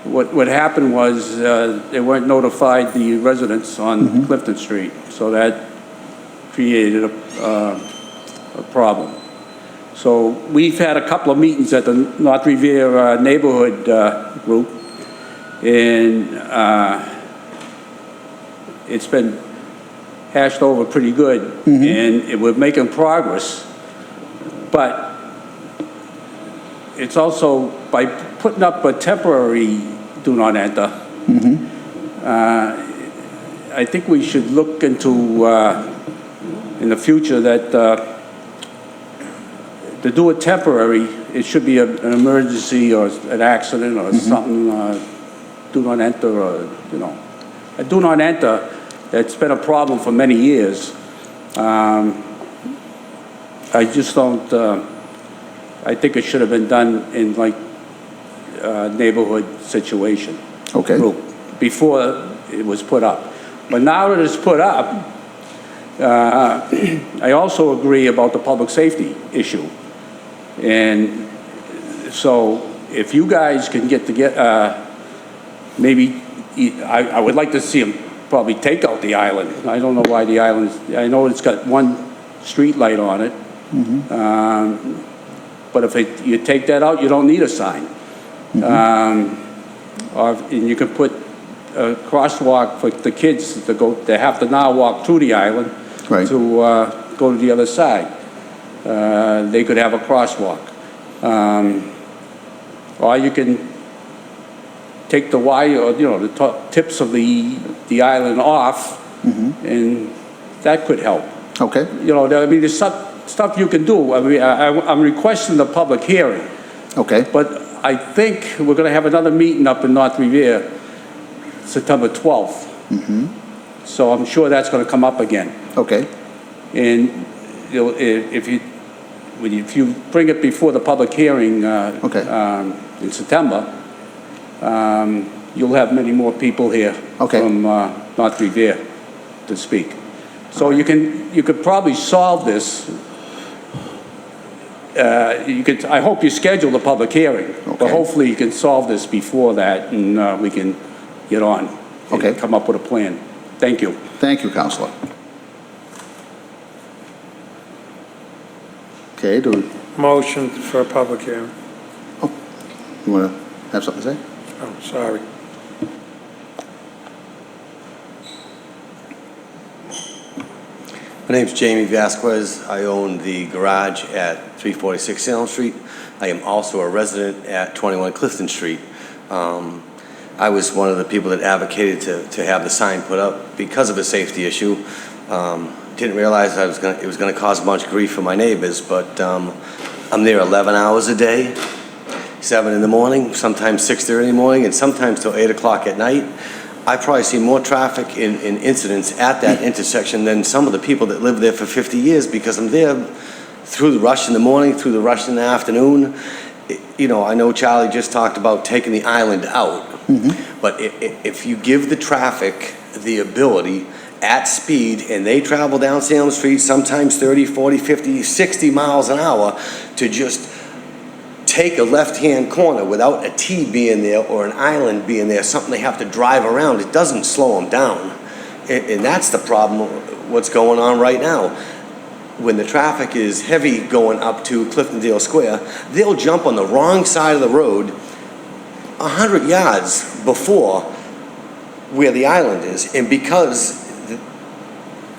what happened was they weren't notified the residents on Clifton Street. So that created a problem. So we've had a couple of meetings at the North Revere neighborhood group, and it's been hashed over pretty good, and we're making progress. But it's also, by putting up a temporary do not enter, I think we should look into, in the future, that to do it temporary, it should be an emergency or an accident or something, do not enter, or, you know. A do not enter, it's been a problem for many years. I just don't, I think it should have been done in like neighborhood situation. Okay. Group, before it was put up. But now that it's put up, I also agree about the public safety issue. And so if you guys can get together, maybe, I would like to see them probably take out the island. I don't know why the island, I know it's got one street light on it. But if you take that out, you don't need a sign. And you can put a crosswalk for the kids to go, they have to now walk through the island to go to the other side. They could have a crosswalk. Or you can take the wire, or, you know, the top tips of the island off, and that could help. Okay. You know, I mean, there's stuff you can do. I mean, I'm requesting the public hearing. Okay. But I think we're going to have another meeting up in North Revere, September 12th. So I'm sure that's going to come up again. Okay. And you know, if you bring it before the public hearing in September, you'll have many more people here from North Revere to speak. So you could probably solve this. I hope you schedule the public hearing, but hopefully you can solve this before that, and we can get on and come up with a plan. Thank you. Thank you, Counselor. Okay, Motion for a public hearing. You want to have something to say? Oh, sorry. My name's Jamie Vasquez. I own the garage at 346 Salem Street. I am also a resident at 21 Clifton Street. I was one of the people that advocated to have the sign put up because of a safety issue. Didn't realize it was going to cause much grief for my neighbors, but I'm there 11 hours a day, 7 in the morning, sometimes 6:30 in the morning, and sometimes till 8 o'clock at night. I probably see more traffic in incidents at that intersection than some of the people that live there for 50 years, because I'm there through the rush in the morning, through the rush in the afternoon. You know, I know Charlie just talked about taking the island out, but if you give the traffic the ability at speed, and they travel down Salem Street sometimes 30, 40, 50, 60 miles an hour, to just take a left-hand corner without a T being there or an island being there, something they have to drive around, it doesn't slow them down. And that's the problem, what's going on right now. When the traffic is heavy going up to Cliftondale Square, they'll jump on the wrong side of the road 100 yards before where the island is. And because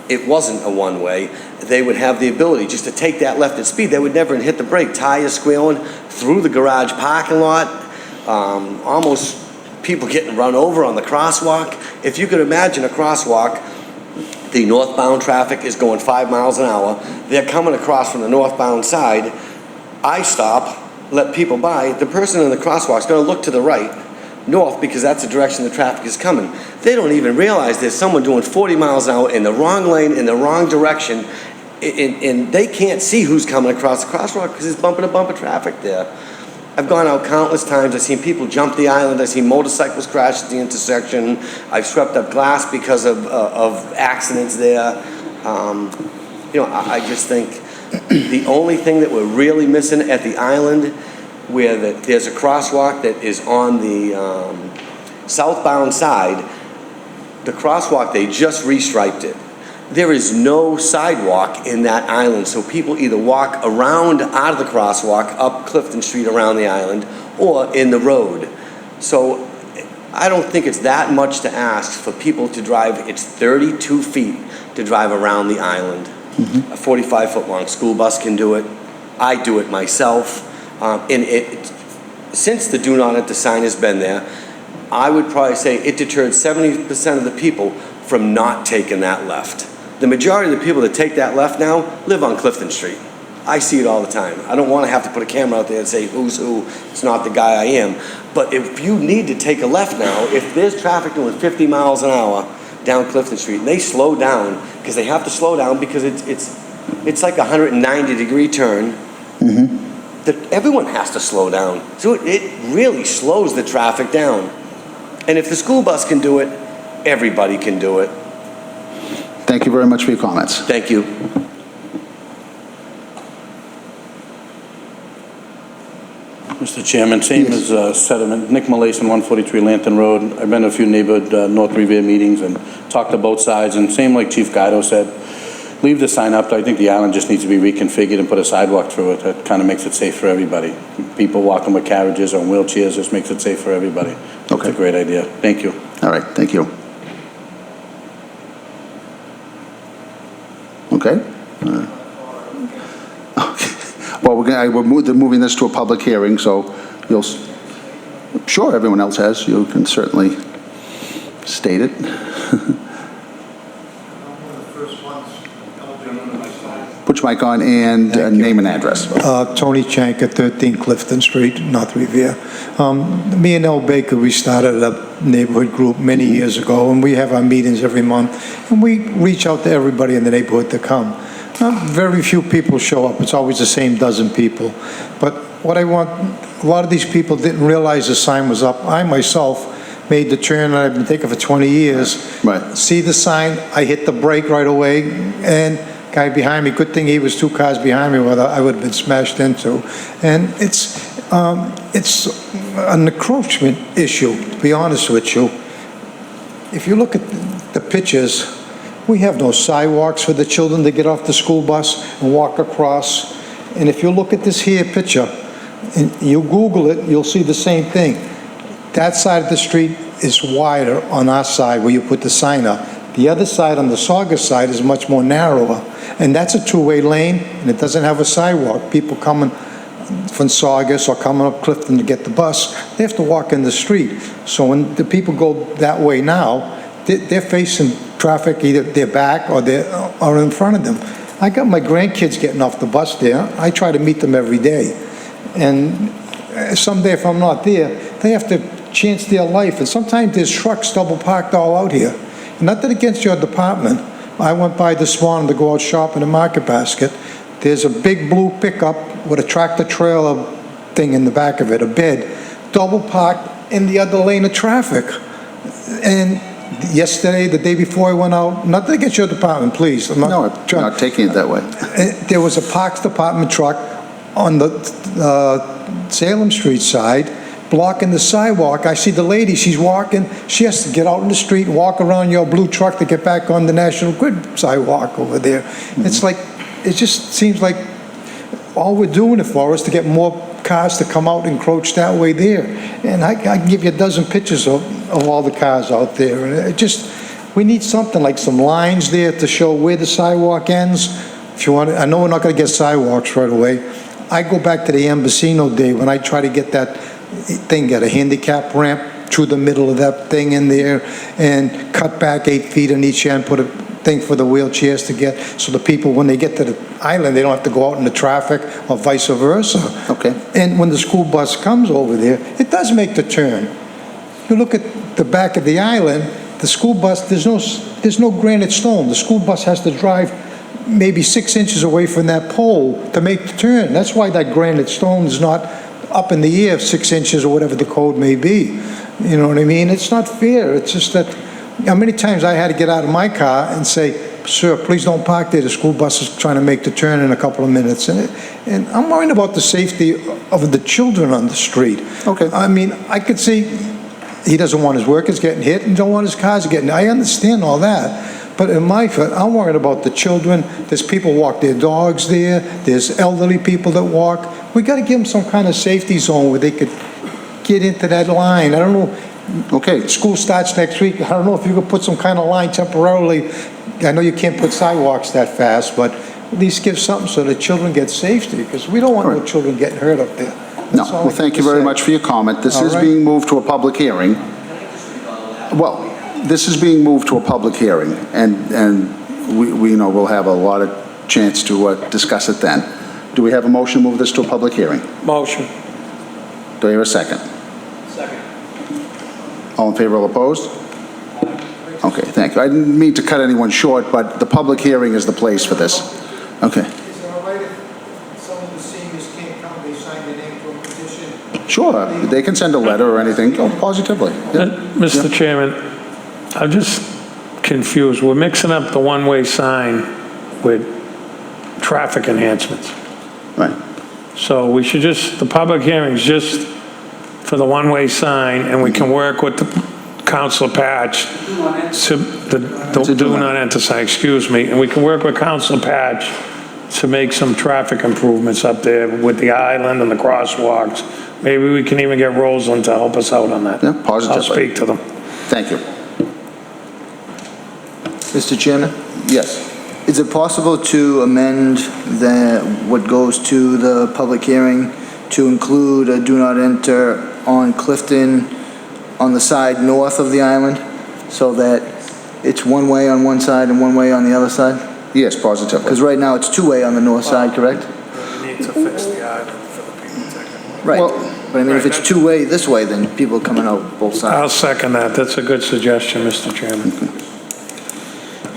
it wasn't a one-way, they would have the ability just to take that left at speed. They would never hit the brake. Tires squealing through the garage parking lot, almost people getting run over on the crosswalk. If you could imagine a crosswalk, the northbound traffic is going 5 miles an hour. They're coming across from the northbound side. I stop, let people by, the person in the crosswalk's gonna look to the right, north, because that's the direction the traffic is coming. They don't even realize there's someone doing 40 miles an hour in the wrong lane, in the wrong direction, and they can't see who's coming across the crosswalk because it's bumper to bumper traffic there. I've gone out countless times. I've seen people jump the island. I've seen motorcycles crash at the intersection. I've swept up glass because of accidents there. I just think the only thing that we're really missing at the island, where there's a crosswalk that is on the southbound side, the crosswalk, they just restriped it. There is no sidewalk in that island, so people either walk around out of the crosswalk, up Clifton Street around the island, or in the road. So I don't think it's that much to ask for people to drive. It's 32 feet to drive around the island. A 45-foot long school bus can do it. I do it myself. Since the do not enter sign has been there, I would probably say it deterred 70% of the people from not taking that left. The majority of the people that take that left now live on Clifton Street. I see it all the time. I don't want to have to put a camera out there and say who's who. It's not the guy I am. But if you need to take a left now, if there's traffic doing 50 miles an hour down Clifton Street, and they slow down because they have to slow down because it's like a 190-degree turn. That everyone has to slow down. So it really slows the traffic down. And if the school bus can do it, everybody can do it. Thank you very much for your comments. Thank you. Mr. Chairman, same as sediment. Nick Malayson, 143 Lantern Road. I've been to a few neighborhood North Revere meetings and talked to both sides. And same like Chief Guido said, leave the sign up. I think the island just needs to be reconfigured and put a sidewalk through it. That kind of makes it safe for everybody. People walking with carriages or in wheelchairs just makes it safe for everybody. That's a great idea. Thank you. All right, thank you. Okay. Well, we're moving this to a public hearing, so you'll, sure, everyone else has. You can certainly state it. Put your mic on and name and address. Tony Chanka, 13 Clifton Street, North Revere. Me and El Baker, we started a neighborhood group many years ago, and we have our meetings every month, and we reach out to everybody in the neighborhood to come. Very few people show up. It's always the same dozen people. But what I want, a lot of these people didn't realize the sign was up. I myself made the turn, and I've been taking for 20 years. Right. See the sign, I hit the brake right away, and guy behind me, good thing he was 2 cars behind me, where I would have been smashed into. And it's an encroachment issue, to be honest with you. If you look at the pictures, we have no sidewalks for the children to get off the school bus and walk across. And if you look at this here picture, and you Google it, you'll see the same thing. That side of the street is wider on our side where you put the sign up. The other side, on the Saugus side, is much more narrower. And that's a two-way lane, and it doesn't have a sidewalk. People coming from Saugus or coming up Clifton to get the bus, they have to walk in the street. So when the people go that way now, they're facing traffic, either they're back or in front of them. I got my grandkids getting off the bus there. I try to meet them every day. And someday, if I'm not there, they have to chance their life. And sometimes there's trucks double parked all out here. Nothing against your department. I went by this morning to go out shopping in Market Basket. There's a big blue pickup with a tractor trailer thing in the back of it, a bed, double parked in the other lane of traffic. And yesterday, the day before I went out, nothing against your department, please. I'm not taking it that way. There was a Parks Department truck on the Salem Street side, blocking the sidewalk. I see the lady, she's walking, she has to get out in the street and walk around your blue truck to get back on the National Grid sidewalk over there. It's like, it just seems like all we're doing it for is to get more cars to come out and encroach that way there. And I can give you a dozen pictures of all the cars out there. And it just, we need something like some lines there to show where the sidewalk ends. If you want, I know we're not going to get sidewalks right away. I go back to the Ambasino day when I try to get that thing, get a handicap ramp through the middle of that thing in there and cut back 8 feet on each end, put a thing for the wheelchairs to get, so the people, when they get to the island, they don't have to go out in the traffic or vice versa. Okay. And when the school bus comes over there, it does make the turn. You look at the back of the island, the school bus, there's no granite stone. The school bus has to drive maybe 6 inches away from that pole to make the turn. That's why that granite stone is not up in the air 6 inches or whatever the code may be. You know what I mean? It's not fair. It's just that, how many times I had to get out of my car and say, sir, please don't park there. The school bus is trying to make the turn in a couple of minutes. And I'm worried about the safety of the children on the street. Okay. I mean, I could see he doesn't want his workers getting hit and don't want his cars getting, I understand all that. But in my foot, I'm worried about the children. There's people walk their dogs there. There's elderly people that walk. We got to give them some kind of safety zone where they could get into that line. I don't know. Okay. School starts next week. I don't know if you could put some kind of line temporarily. I know you can't put sidewalks that fast, but at least give something so the children get safety, because we don't want no children getting hurt up there. No, well, thank you very much for your comment. This is being moved to a public hearing. Well, this is being moved to a public hearing, and we know we'll have a lot of chance to discuss it then. Do we have a motion to move this to a public hearing? Motion. Do I hear a second? Second. All in favor, all opposed? Okay, thank you. I didn't mean to cut anyone short, but the public hearing is the place for this. Okay. Is it all right if some of the seniors can't come, they sign their name to a petition? Sure, they can send a letter or anything, positively. Yeah. Mr. Chairman, I'm just confused. We're mixing up the one-way sign with traffic enhancements. Right. So we should just, the public hearing's just for the one-way sign, and we can work with the Councilor Patch, the do not enter sign, excuse me, and we can work with Councilor Patch to make some traffic improvements up there with the island and the crosswalks. Maybe we can even get Roseland to help us out on that. Yeah, positively. I'll speak to them. Thank you. Mr. Chairman? Yes. Is it possible to amend what goes to the public hearing to include a do not enter on Clifton on the side north of the island, so that it's one way on one side and one way on the other side? Yes, positively. Because right now it's two-way on the north side, correct? We need to fix the island for the people taking. Right. But I mean, if it's two-way this way, then people are coming out both sides. I'll second that. That's a good suggestion, Mr. Chairman.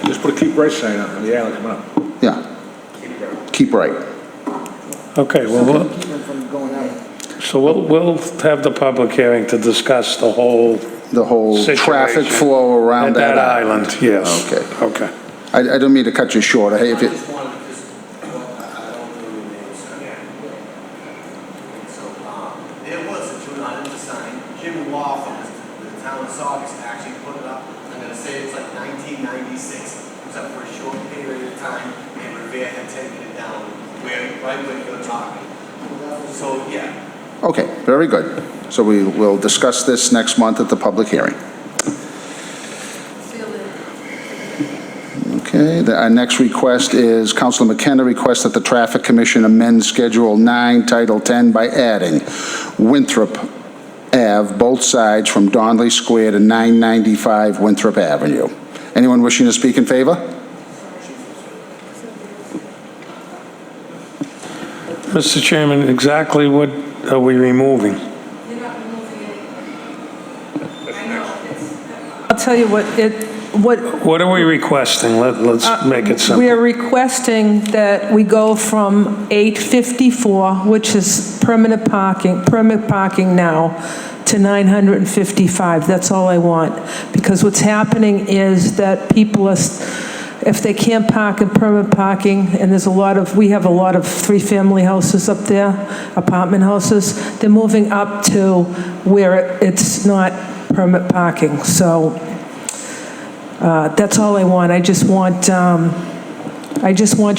Just put a keep right sign on the alley coming up. Yeah. Keep right. Okay, well, so we'll have the public hearing to discuss the whole traffic situation flow around at that island. Yes. Okay. Okay. I don't mean to cut you short. Hey, if you, There was a do not enter sign. Jim Law from the town of Saugus actually put it up. I'm going to say it's like 1996. It was up for a short period of time, and Revere had taken it down right where you're talking. So, yeah. okay, very good. So we will discuss this next month at the public hearing. Okay, our next request is Councilor McKenna requests that the Traffic Commission amend Schedule 9, Title 10 by adding Winthrop Ave, both sides from Donley Square to 995 Winthrop Avenue. Anyone wishing to speak in favor? Mr. Chairman, exactly what are we removing? I'll tell you What are we requesting? Let's make it simple. We are requesting that we go from 854, which is permit parking now, to 955. That's all I want. Because what's happening is that people are, if they can't park in permit parking, and we have a lot of three-family houses up there, apartment houses, they're moving up to where it's not permit parking. So that's all I want. I just want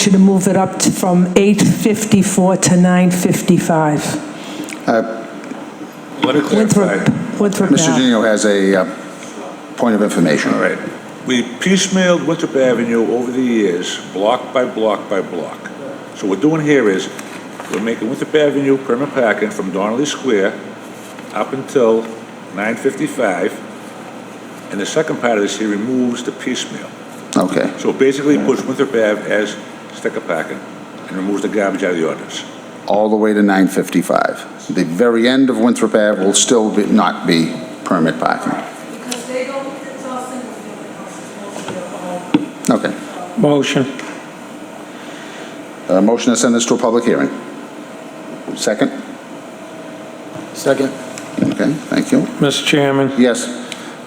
you to move it up from 854 to 955. Let it clarify. Winthrop Mr. Ave. Genio has a point of information. All right. We piecemealed Winthrop Avenue over the years, block by block by block. So what we're doing here is, we're making Winthrop Avenue permit parking from Donnelly Square up until 955. And the second part of this here removes the piecemeal. Okay. So it basically puts Winthrop Ave as sticker parking and removes the garbage out of the ordinance. All the way to 955. The very end of Winthrop Ave will still not be permit parking. Because they don't, it's all single-family houses, mostly are all. Motion. Motion to send this to a public hearing. Second? Second. Okay, thank you. Mr. Chairman, Yes.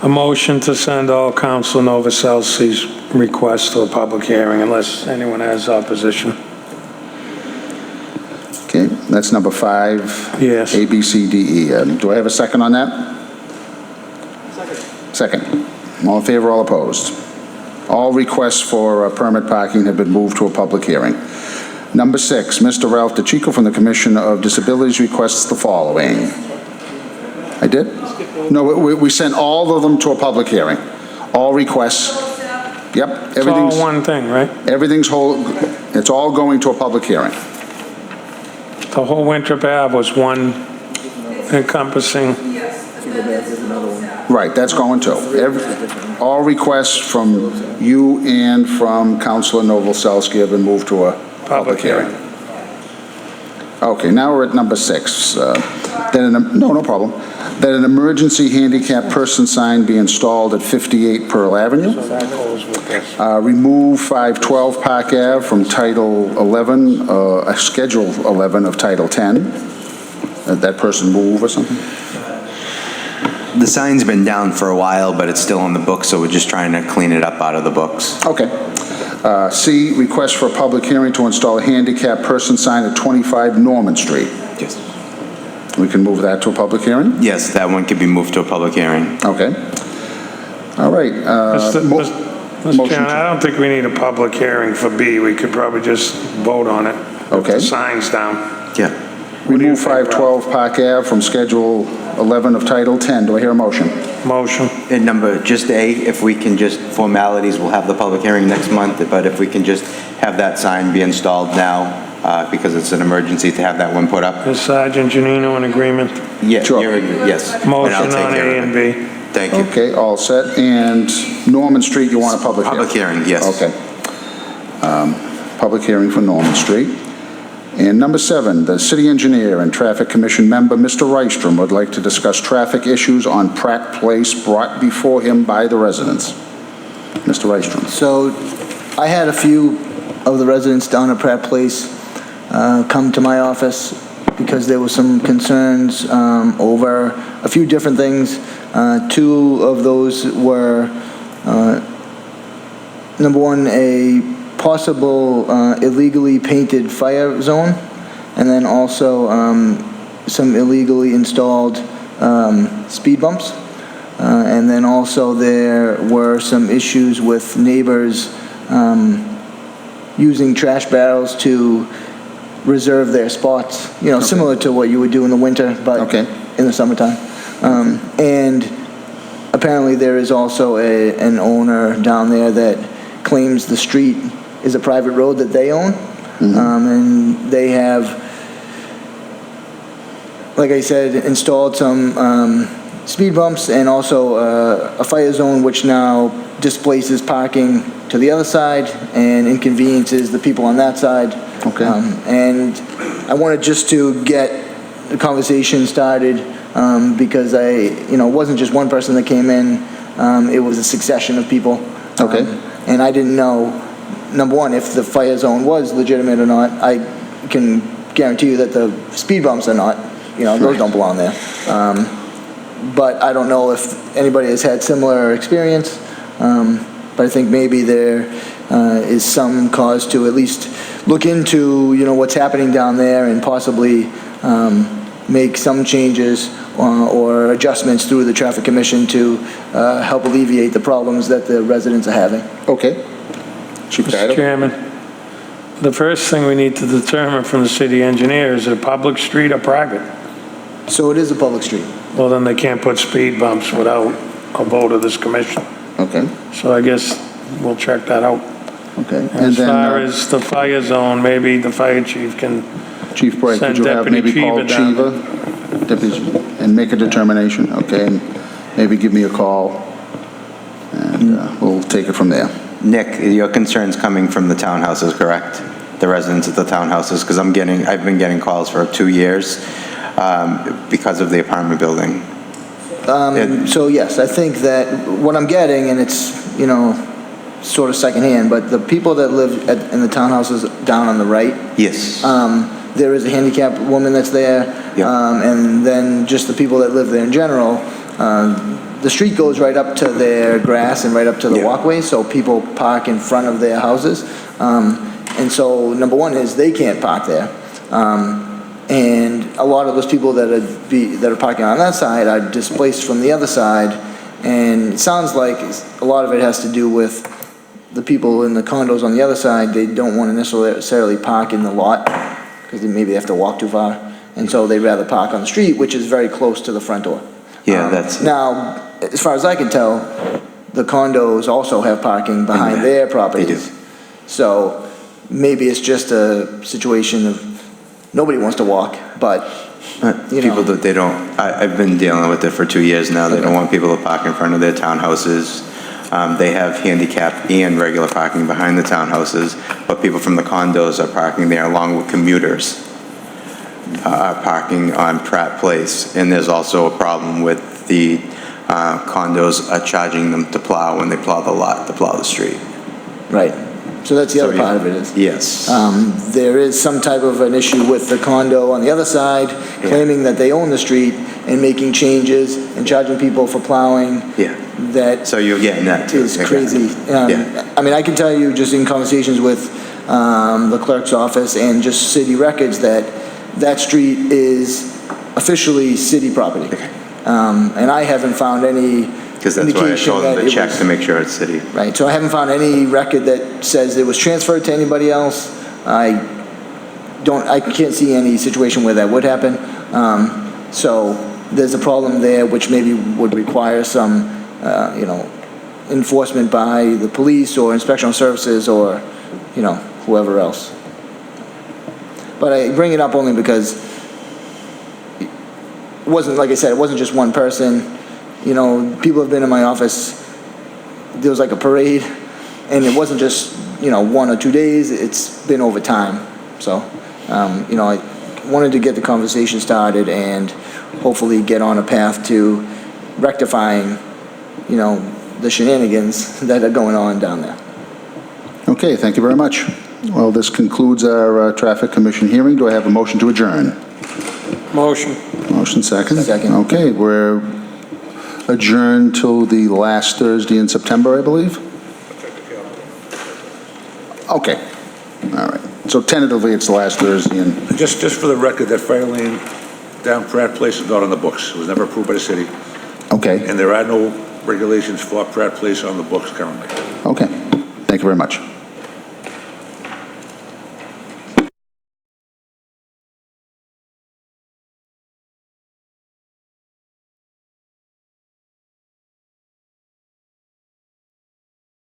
a motion to send all Council Novoselski's requests to a public hearing unless anyone has opposition. Okay, that's number 5. Yes. A, B, C, D, E. Do I have a second on that? Second. All in favor, all opposed? All requests for permit parking have been moved to a public hearing. Number 6, Mr. Ralph DeChico from the Commission of Disabilities requests the following. I did? No, we sent all of them to a public hearing. All requests. Yep. It's all one thing, right? It's all going to a public hearing. The whole Winthrop Ave was one encompassing. Right, that's going to. All requests from you and from Councilor Novoselsky have been moved to a public hearing. Okay, now we're at number 6. No problem. That an emergency handicap person sign be installed at 58 Pearl Avenue. Remove 512 Park Ave from Title 11, Schedule 11 of Title 10. That person move or something? The sign's been down for a while, but it's still on the books, so we're just trying to clean it up out of the books. Okay. C, request for a public hearing to install a handicap person sign at 25 Norman Street. Yes. We can move that to a public hearing? Yes, that one could be moved to a public hearing. Okay. All right. Mr. Chairman, I don't think we need a public hearing for B. We could probably just vote on it. Okay. The sign's down. Yeah. Remove 512 Park Ave from Schedule 11 of Title 10. Do I hear a motion? Motion. And number, just A, if we can just, formalities, we'll have the public hearing next month, but if we can just have that sign be installed now, because it's an emergency to have that one put up. Is Sergeant Janino in agreement? Yeah, Sure. yes. And I'll Motion take on care A of and it. B. Thank you. Okay, all set. And Norman Street, you want a public hearing? Public hearing, yes. Okay. Public hearing for Norman Street. And number 7, the city engineer and traffic commission member, Mr. Rystrom, would like to discuss traffic issues on Pratt Place brought before him by the residents. Mr. Rystrom. So I had a few of the residents down at Pratt Place come to my office because there were some concerns over a few different things. 2 of those were, number 1, a possible illegally painted fire zone, and then also some illegally installed speed bumps. And then also there were some issues with neighbors using trash barrels to reserve their spots, similar to what you would do in the winter, but in the summertime. And apparently there is also an owner down there that claims the street is a private road that they own. And they have, like I said, installed some speed bumps and also a fire zone, which now displaces parking to the other side and inconveniences the people on that side. Okay. And I wanted just to get the conversation started because it wasn't just one person that came in. It was a succession of people. Okay. And I didn't know, number 1, if the fire zone was legitimate or not. I can guarantee you that the speed bumps are not. Those don't belong there. But I don't know if anybody has had similar experience. But I think maybe there is some cause to at least look into, what's happening down there and possibly make some changes or adjustments through the Traffic Commission to help alleviate the problems that the residents are having. Okay. Chief Mr. Chairman, the first thing we need to determine from the city engineer, is it a public street or private? So it is a public street. Well, then they can't put speed bumps without a vote of this commission. Okay. So I guess we'll check that out. Okay. As far as the fire zone, maybe the fire chief can Chief Bright, could send you have maybe Deputy call Cheever down. Cheever? Deputy, and make a determination, okay? And maybe give me a call, and we'll take it from there. Nick, your concern's coming from the townhouses, correct? The residents of the townhouses, because I've been getting calls for 2 years because of the apartment building. So yes, I think that what I'm getting, and it's, sort of secondhand, but the people that live in the townhouses down on the right, yes, there is a handicapped woman that's there, and then just the people that live there in general. The street goes right up to their grass and right up to the walkway, so people park in front of their houses. And so number one is they can't park there. And a lot of those people that are parking on that side are displaced from the other side. And it sounds like a lot of it has to do with the people in the condos on the other side. They don't want to necessarily park in the lot because maybe they have to walk too far. And so they'd rather park on the street, which is very close to the front door. Yeah, that's... Now, as far as I can tell, the condos also have parking behind their properties. So maybe it's just a situation of nobody wants to walk, but people that they don't, I've been dealing with it for 2 years now. They don't want people to park in front of their townhouses. They have handicap and regular parking behind the townhouses, but people from the condos are parking there along with commuters parking on Pratt Place. And there's also a problem with the condos are charging them to plow when they plow the lot, to plow the street. Right. So that's the other part of it is. Yes. There is some type of an issue with the condo on the other side, claiming that they own the street and making changes and charging people for plowing. Yeah. That. So you're getting that too. Is crazy. I mean, I can tell you just in conversations with the clerk's office and just city records that street is officially city property. And I haven't found any. Because that's why I told them to check to make sure it's city. Right, so I haven't found any record that says it was transferred to anybody else. I can't see any situation where that would happen. So there's a problem there, which maybe would require some, enforcement by the police or inspectional services or, whoever else. But I bring it up only because it wasn't, like I said, it wasn't just one person. People have been in my office, there was like a parade, and it wasn't just, 1 or 2 days, it's been over time. So, I wanted to get the conversation started and hopefully get on a path to rectifying, the shenanigans that are going on down there. Okay, thank you very much. Well, this concludes our Traffic Commission hearing. Do I have a motion to adjourn? Motion. Motion second? Second. Okay, we're adjourned till the last Thursday in September, I believe? Okay, all right. So tentatively, it's the last Thursday in... Just for the record, that fire lane down Pratt Place is not on the books. It was never approved by the city. Okay. And there are no regulations for Pratt Place on the books currently. Okay, thank you very much.